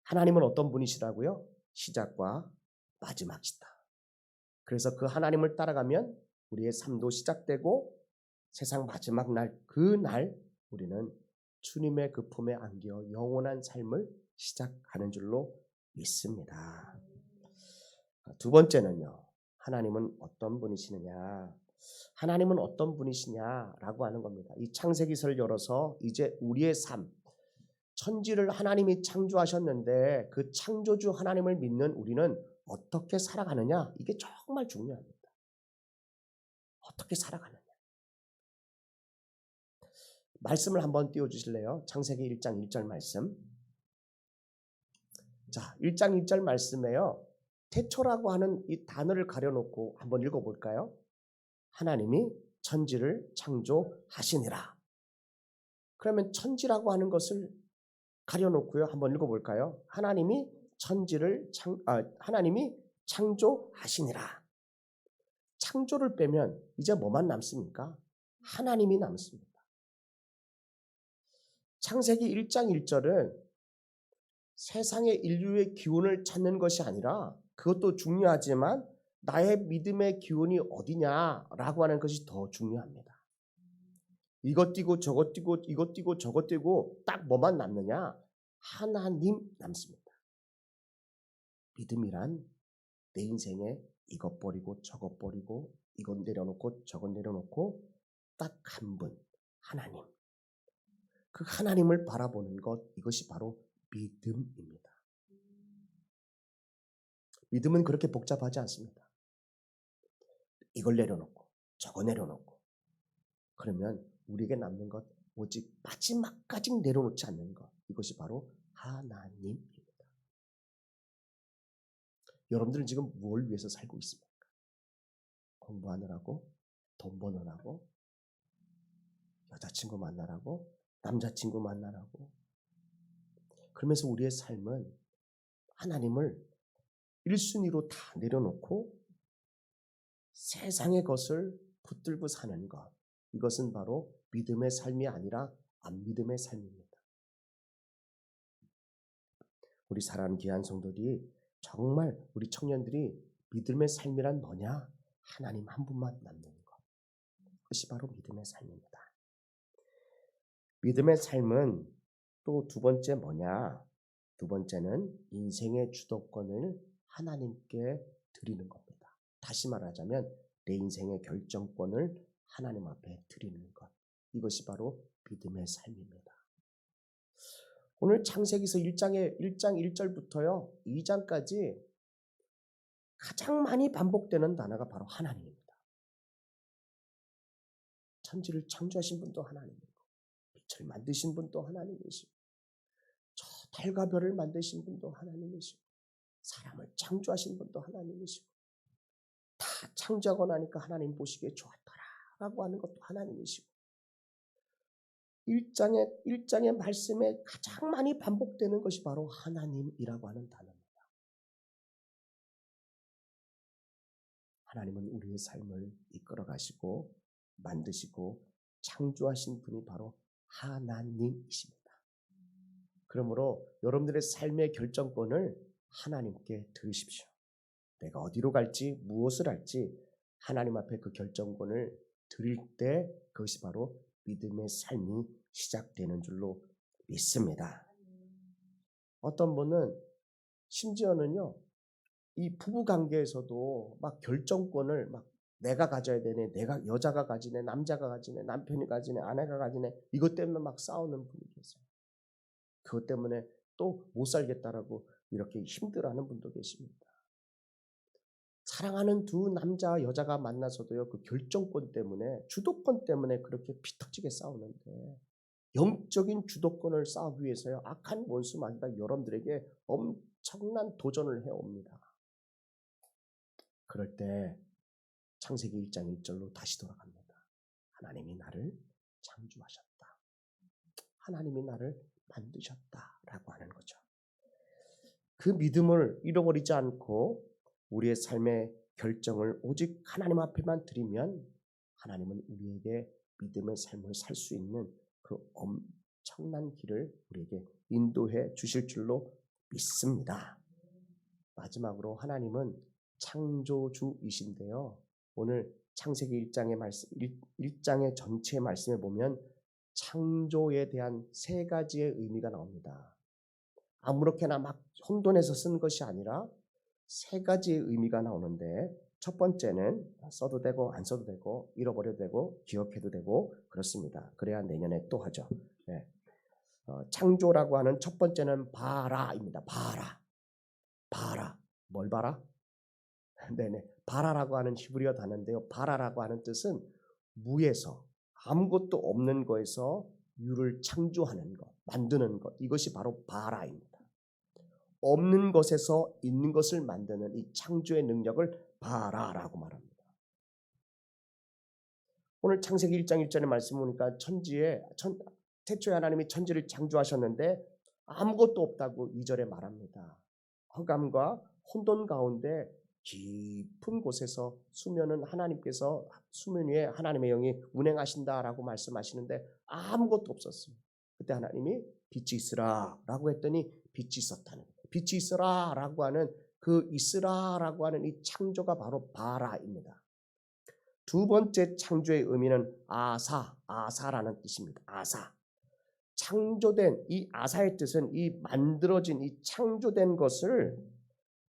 하나님은 어떤 분이시라고요? 시작과 마지막이시다. 그래서 그 하나님을 따라가면 우리의 삶도 시작되고 세상 마지막 날, 그날 우리는 주님의 그 품에 안겨 영원한 삶을 시작하는 줄로 믿습니다. 두 번째는요. 하나님은 어떤 분이시느냐? 하나님은 어떤 분이시냐라고 하는 겁니다. 이 창세기서를 열어서 이제 우리의 삶, 천지를 하나님이 창조하셨는데 그 창조주 하나님을 믿는 우리는 어떻게 살아가느냐? 이게 정말 중요합니다. 어떻게 살아가느냐? 말씀을 한번 띄워주실래요? 창세기 1장 1절 말씀. 자, 1장 1절 말씀에요. 태초라고 하는 이 단어를 가려놓고 한번 읽어볼까요? 하나님이 천지를 창조하시니라. 그러면 천지라고 하는 것을 가려놓고요. 한번 읽어볼까요? 하나님이 하나님이 창조하시니라. 창조를 빼면 이제 뭐만 남습니까? 하나님이 남습니다. 창세기 1장 1절은 세상의 인류의 기원을 찾는 것이 아니라, 그것도 중요하지만 나의 믿음의 기원이 어디냐라고 하는 것이 더 중요합니다. 이것 띄고 저것 띄고 이것 띄고 저것 띄고 딱 뭐만 남느냐? 하나님 남습니다. 믿음이란 내 인생에 이것 버리고 저것 버리고 이것 내려놓고 저것 내려놓고 딱 한 분, 하나님. 그 하나님을 바라보는 것, 이것이 바로 믿음입니다. 믿음은 그렇게 복잡하지 않습니다. 이걸 내려놓고 저거 내려놓고 그러면 우리에게 남는 것 오직 마지막까지 내려놓지 않는 것, 이것이 바로 하나님입니다. 여러분들은 지금 뭘 위해서 살고 있습니까? 공부하느라고, 돈 버느라고, 여자친구 만나라고, 남자친구 만나라고. 그러면서 우리의 삶은 하나님을 1순위로 다 내려놓고 세상의 것을 붙들고 사는 것, 이것은 바로 믿음의 삶이 아니라 안 믿음의 삶입니다. 우리 사랑하는 귀한 성도들이, 정말 우리 청년들이 믿음의 삶이란 뭐냐? 하나님 한 분만 남는 것, 그것이 바로 믿음의 삶입니다. 믿음의 삶은 또 두 번째 뭐냐? 두 번째는 인생의 주도권을 하나님께 드리는 겁니다. 다시 말하자면 내 인생의 결정권을 하나님 앞에 드리는 것, 이것이 바로 믿음의 삶입니다. 오늘 창세기서 1장 1절부터요 2장까지 가장 많이 반복되는 단어가 바로 하나님입니다. 천지를 창조하신 분도 하나님이고, 빛을 만드신 분도 하나님이시고, 저 달과 별을 만드신 분도 하나님이시고, 사람을 창조하신 분도 하나님이시고, 다 창조하고 나니까 하나님 보시기에 좋았더라라고 하는 것도 하나님이시고, 1장의 말씀에 가장 많이 반복되는 것이 바로 하나님이라고 하는 단어입니다. 하나님은 우리의 삶을 이끌어 가시고 만드시고 창조하신 분이 바로 하나님이십니다. 그러므로 여러분들의 삶의 결정권을 하나님께 드리십시오. 내가 어디로 갈지, 무엇을 할지 하나님 앞에 그 결정권을 드릴 때 그것이 바로 믿음의 삶이 시작되는 줄로 믿습니다. 어떤 분은 심지어는요, 이 부부 관계에서도 막 결정권을 막 내가 가져야 되네, 내가 여자가 가지네, 남자가 가지네, 남편이 가지네, 아내가 가지네, 이것 때문에 막 싸우는 분이 계세요. 그것 때문에 또 못 살겠다라고 이렇게 힘들어하는 분도 계십니다. 사랑하는 두 남자 여자가 만나서도요, 그 결정권 때문에, 주도권 때문에 그렇게 피터지게 싸우는데, 영적인 주도권을 쌓기 위해서요, 악한 원수 마귀가 여러분들에게 엄청난 도전을 해옵니다. 그럴 때 창세기 1장 1절로 다시 돌아갑니다. 하나님이 나를 창조하셨다, 하나님이 나를 만드셨다라고 하는 거죠. 그 믿음을 잃어버리지 않고 우리의 삶의 결정을 오직 하나님 앞에만 드리면 하나님은 우리에게 믿음의 삶을 살 수 있는 그 엄청난 길을 우리에게 인도해 주실 줄로 믿습니다. 마지막으로 하나님은 창조주이신데요, 오늘 창세기 1장의 말씀, 1장의 전체 말씀에 보면 창조에 대한 세 가지의 의미가 나옵니다. 아무렇게나 막 혼돈해서 쓴 것이 아니라 세 가지의 의미가 나오는데, 첫 번째는 써도 되고 안 써도 되고 잃어버려도 되고 기억해도 되고 그렇습니다. 그래야 내년에 또 하죠. 네. 창조라고 하는 첫 번째는 바라입니다. 바라. 뭘 바라? 네네. 바라라고 하는 히브리어 단어인데요, 바라라고 하는 뜻은 무에서, 아무것도 없는 거에서 유를 창조하는 것, 만드는 것, 이것이 바로 바라입니다. 없는 것에서 있는 것을 만드는 이 창조의 능력을 바라라고 말합니다. 오늘 창세기 1장 1절의 말씀 보니까 태초에 하나님이 천지를 창조하셨는데 아무것도 없다고 2절에 말합니다. 허감과 혼돈 가운데 깊은 곳에서 수면 위에 하나님의 영이 운행하신다라고 말씀하시는데 아무것도 없었어요. 그때 하나님이 빛이 있으라라고 했더니 빛이 있었다는 거예요. 빛이 있으라라고 하는 그 있으라라고 하는 이 창조가 바로 바라입니다. 두 번째 창조의 의미는 아사라는 뜻입니다. 아사. 창조된 이 아사의 뜻은 이 만들어진 이 창조된 것을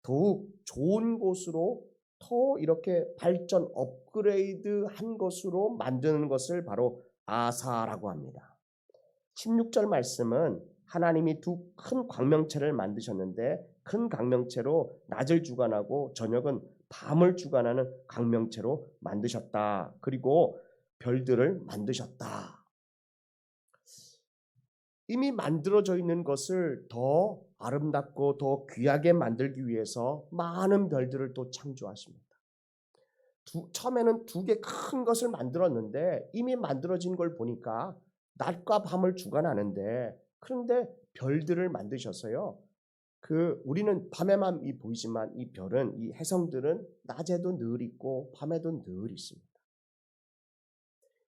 더욱 좋은 곳으로 더 이렇게 발전 업그레이드한 것으로 만드는 것을 바로 아사라고 합니다. 16절 말씀은 하나님이 두 큰 광명체를 만드셨는데 큰 광명체로 낮을 주관하고 저녁은 밤을 주관하는 광명체로 만드셨다. 그리고 별들을 만드셨다. 이미 만들어져 있는 것을 더 아름답고 더 귀하게 만들기 위해서 많은 별들을 또 창조하십니다. 처음에는 두 개 큰 것을 만들었는데 이미 만들어진 걸 보니까 낮과 밤을 주관하는데 그런데 별들을 만드셔서요. 우리는 밤에만 보이지만 이 별은 이 해성들은 낮에도 늘 있고 밤에도 늘 있습니다.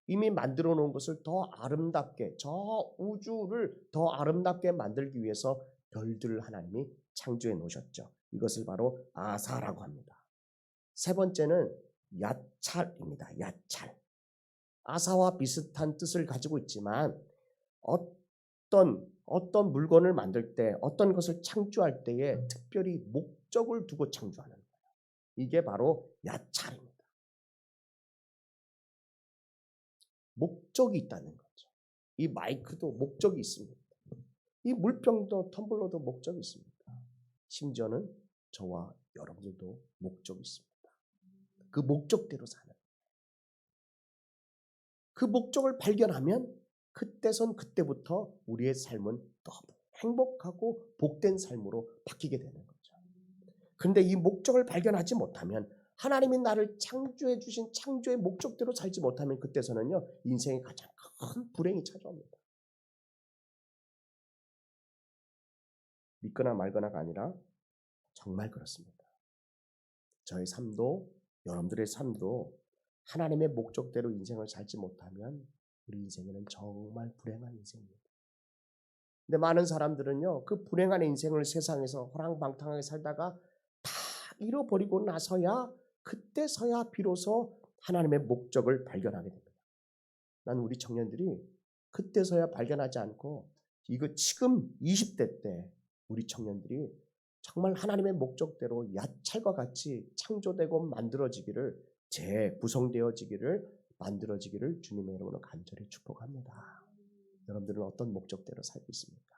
이미 만들어 놓은 것을 더 아름답게 저 우주를 더 아름답게 만들기 위해서 별들을 하나님이 창조해 놓으셨죠. 이것을 바로 아사라고 합니다. 세 번째는 야찰입니다. 야찰. 아사와 비슷한 뜻을 가지고 있지만 어떤 물건을 만들 때 어떤 것을 창조할 때에 특별히 목적을 두고 창조하는 거예요. 이게 바로 야찰입니다. 목적이 있다는 거죠. 이 마이크도 목적이 있습니다. 이 물병도 텀블러도 목적이 있습니다. 심지어는 저와 여러분들도 목적이 있습니다. 그 목적대로 사는 그 목적을 발견하면 그때부터 우리의 삶은 너무 행복하고 복된 삶으로 바뀌게 되는 거죠. 그런데 이 목적을 발견하지 못하면 하나님이 나를 창조해 주신 창조의 목적대로 살지 못하면 그때서는요 인생에 가장 큰 불행이 찾아옵니다. 믿거나 말거나가 아니라 정말 그렇습니다. 저의 삶도 여러분들의 삶도 하나님의 목적대로 인생을 살지 못하면 우리 인생에는 정말 불행한 인생입니다. 근데 많은 사람들은요 그 불행한 인생을 세상에서 호랑방탕하게 살다가 다 잃어버리고 나서야 그때서야 비로소 하나님의 목적을 발견하게 됩니다. 난 우리 청년들이 그때서야 발견하지 않고 이거 지금 20대 때 우리 청년들이 정말 하나님의 목적대로 야찰과 같이 창조되고 만들어지기를 재구성되어지기를 만들어지기를 주님의 이름으로 간절히 축복합니다. 여러분들은 어떤 목적대로 살고 있습니까?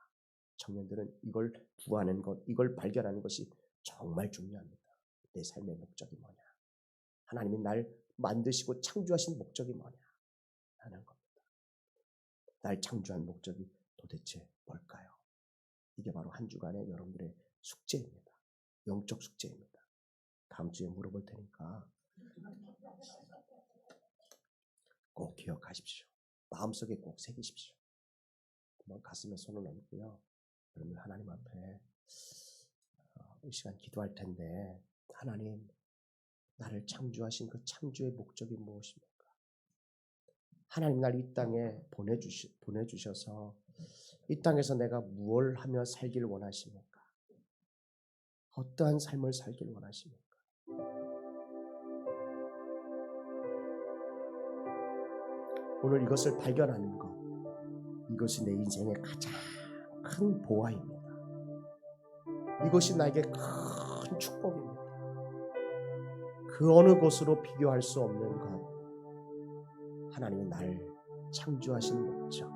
청년들은 이걸 구하는 것, 이걸 발견하는 것이 정말 중요합니다. 내 삶의 목적이 뭐냐? 하나님이 날 만드시고 창조하신 목적이 뭐냐? 하는 겁니다. 날 창조한 목적이 도대체 뭘까요? 이게 바로 한 주간의 여러분들의 숙제입니다. 영적 숙제입니다. 다음 주에 물어볼 테니까 꼭 기억하십시오. 마음속에 꼭 새기십시오. 한번 가슴에 손을 얹고요. 그러면 하나님 앞에 이 시간 기도할 텐데 하나님 나를 창조하신 그 창조의 목적이 무엇입니까? 하나님 날 이 땅에 보내주셔서 이 땅에서 내가 무엇을 하며 살길 원하십니까? 어떠한 삶을 살길 원하십니까? 오늘 이것을 발견하는 것, 이것이 내 인생의 가장 큰 보화입니다. 이것이 나에게 큰 축복입니다. 그 어느 것으로 비교할 수 없는 것, 하나님이 날 창조하신 목적.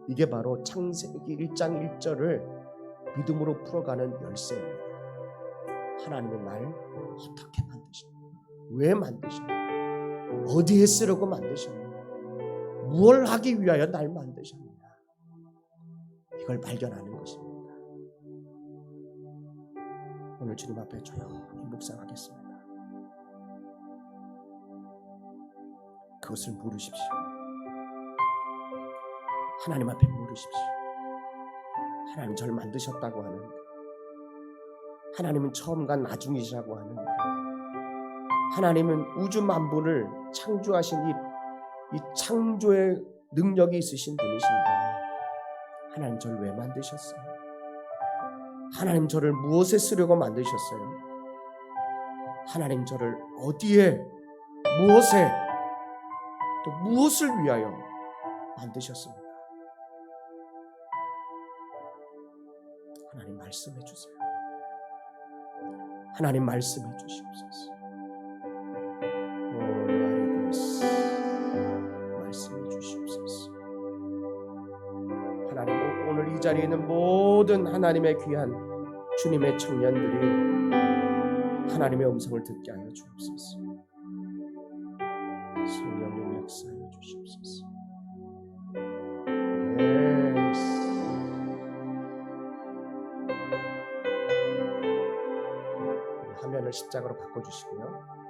이게 바로 창세기 1장 1절을 믿음으로 풀어가는 열쇠입니다. 하나님이 날 어떻게 만드셨냐? 왜 만드셨냐? 어디에 쓰려고 만드셨냐? 무엇을 하기 위하여 날 만드셨냐? 이걸 발견하는 것입니다. 오늘 주님 앞에 조용히 묵상하겠습니다. 그것을 물으십시오. 하나님 앞에 물으십시오. 하나님 저를 만드셨다고 하는데 하나님은 처음과 나중이시라고 하는데, 하나님은 우주 만물을 창조하신 이 창조의 능력이 있으신 분이신데, 하나님 저를 왜 만드셨어요? 하나님 저를 무엇에 쓰려고 만드셨어요? 하나님 저를 어디에, 무엇에, 또 무엇을 위하여 만드셨습니까? 하나님 말씀해 주세요. 하나님 말씀해 주시옵소서. 말씀해 주시옵소서. 하나님, 오늘 이 자리에 있는 모든 하나님의 귀한 주님의 청년들이 하나님의 음성을 듣게 하여 주옵소서. 성령님 역사하여 주시옵소서. 화면을 십자가로 바꿔주시고요.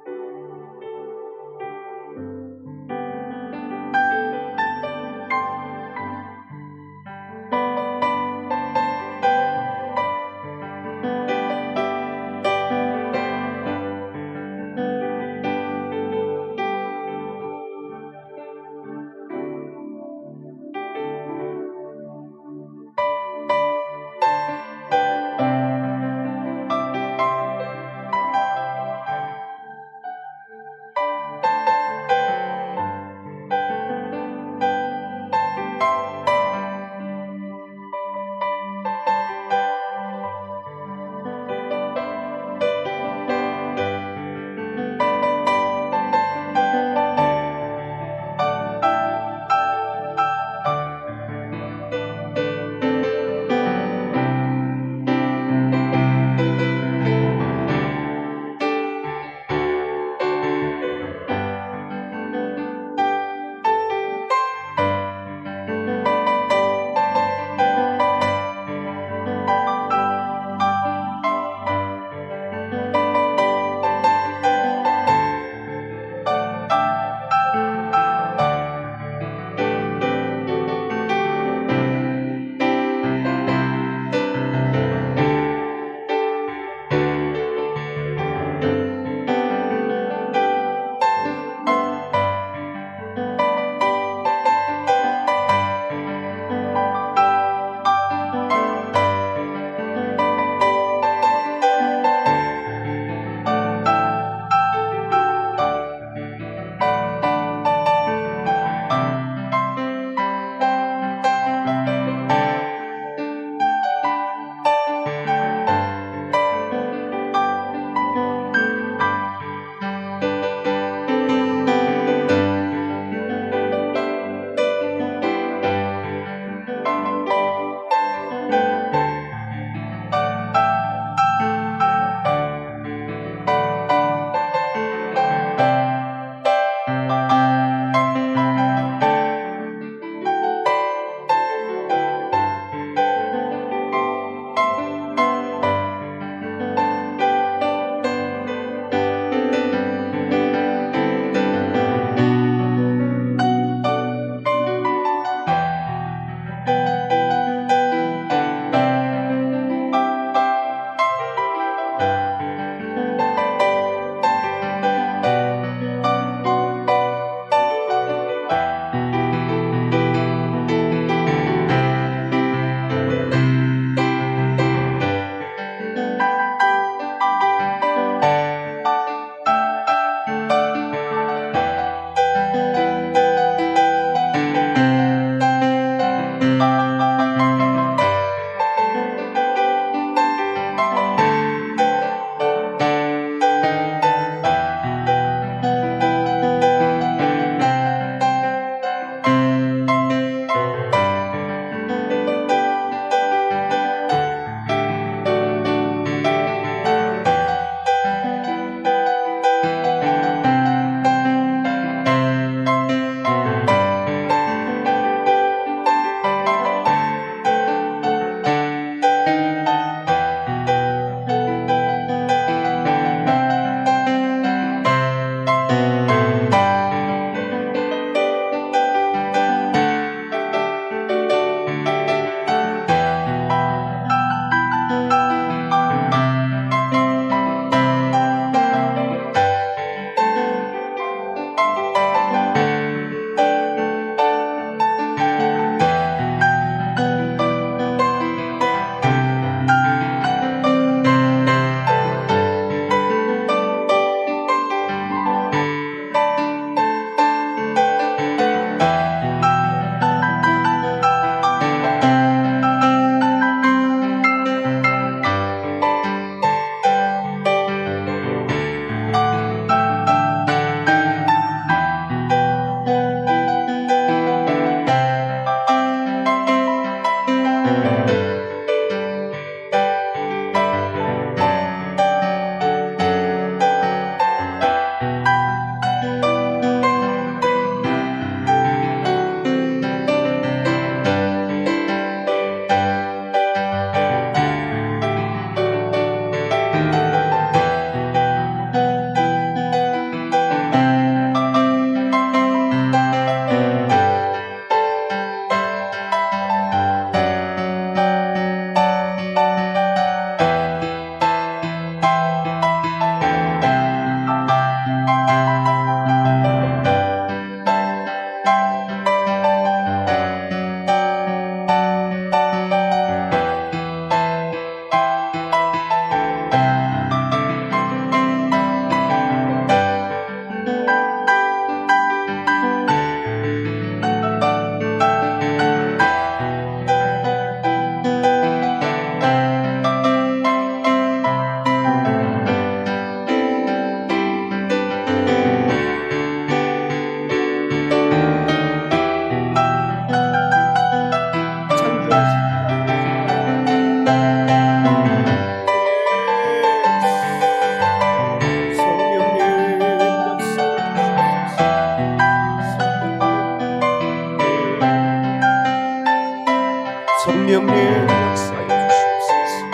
성령님 역사해 주시옵소서.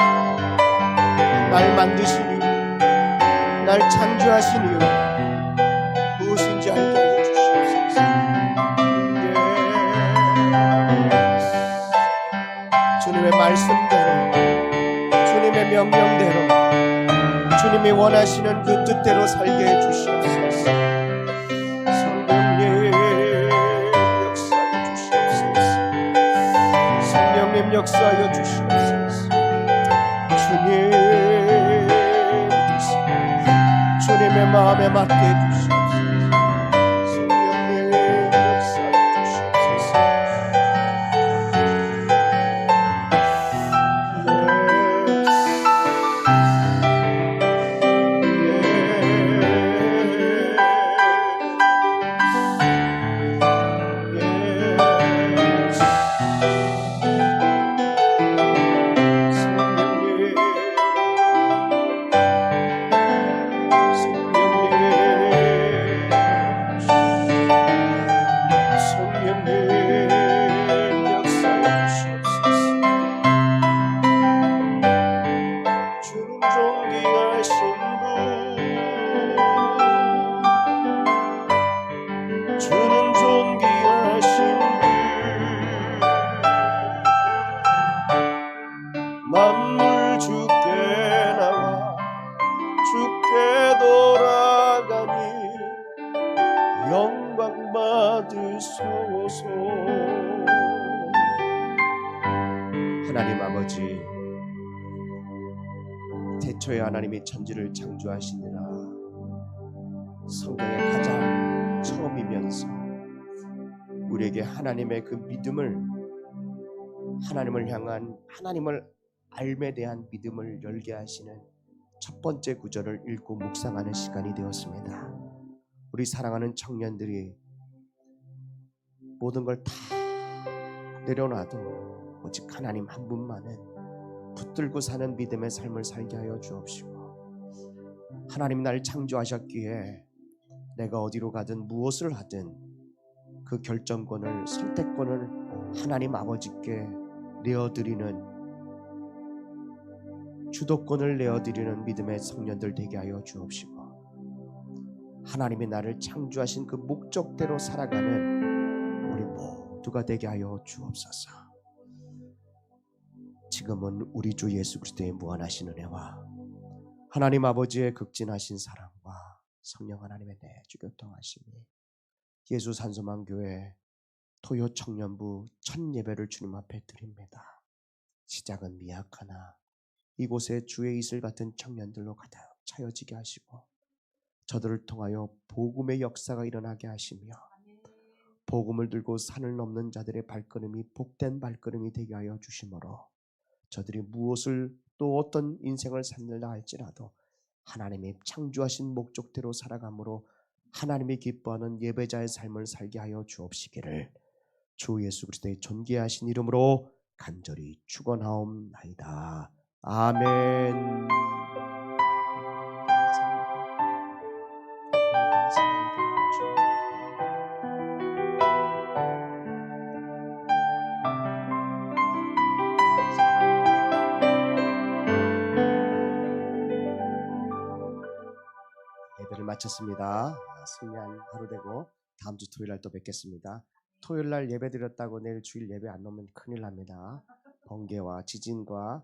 날 만드신 이유, 날 창조하신 이유 무엇인지 알게 하여 주시옵소서. 주님의 말씀대로, 주님의 명령대로, 주님이 원하시는 그 뜻대로 살게 해 주시옵소서. 성령님 역사해 주시옵소서. 성령님 역사하여 주시옵소서. 주님의 마음에 맞게 해주시옵소서. 성령님 역사해 주시옵소서. 주는 존귀하신 분, 만물 주께 나와 주께 돌아가니 영광 받으소서. 하나님 아버지, 태초에 하나님이 천지를 창조하시니라 성경의 가장 처음이면서 우리에게 하나님의 그 믿음을, 하나님을 향한, 하나님을 알에 대한 믿음을 열게 하시는 첫 번째 구절을 읽고 묵상하는 시간이 되었습니다. 우리 사랑하는 청년들이 모든 걸 다 내려놔도 오직 하나님 한 분만은 붙들고 사는 믿음의 삶을 살게 하여 주옵시고, 하나님 날 창조하셨기에 내가 어디로 가든 무엇을 하든 그 결정권을, 선택권을 하나님 아버지께 내어드리는, 주도권을 내어드리는 믿음의 청년들 되게 하여 주옵시고, 하나님이 나를 창조하신 그 목적대로 살아가는 우리 모두가 되게 하여 주옵소서. 지금은 우리 주 예수 그리스도의 무한하신 은혜와 하나님 아버지의 극진하신 사랑과 성령 하나님의 내주 교통하심이 예수 산소망교회 토요 청년부 첫 예배를 주님 앞에 드립니다. 시작은 미약하나 이곳에 주의 이슬 같은 청년들로 가득 차여지게 하시고, 저들을 통하여 복음의 역사가 일어나게 하시며, 복음을 들고 산을 넘는 자들의 발걸음이 복된 발걸음이 되게 하여 주심으로, 저들이 무엇을 또 어떤 인생을 살려라 할지라도 하나님이 창조하신 목적대로 살아감으로 하나님이 기뻐하는 예배자의 삶을 살게 하여 주옵시기를 주 예수 그리스도의 존귀하신 이름으로 간절히 축원하옵나이다. 아멘. 예배를 마쳤습니다. 승리한 하루 되고 다음 주 토요일 날 또 뵙겠습니다. 토요일 날 예배 드렸다고 내일 주일 예배 안 오면 큰일 납니다. 번개와 지진과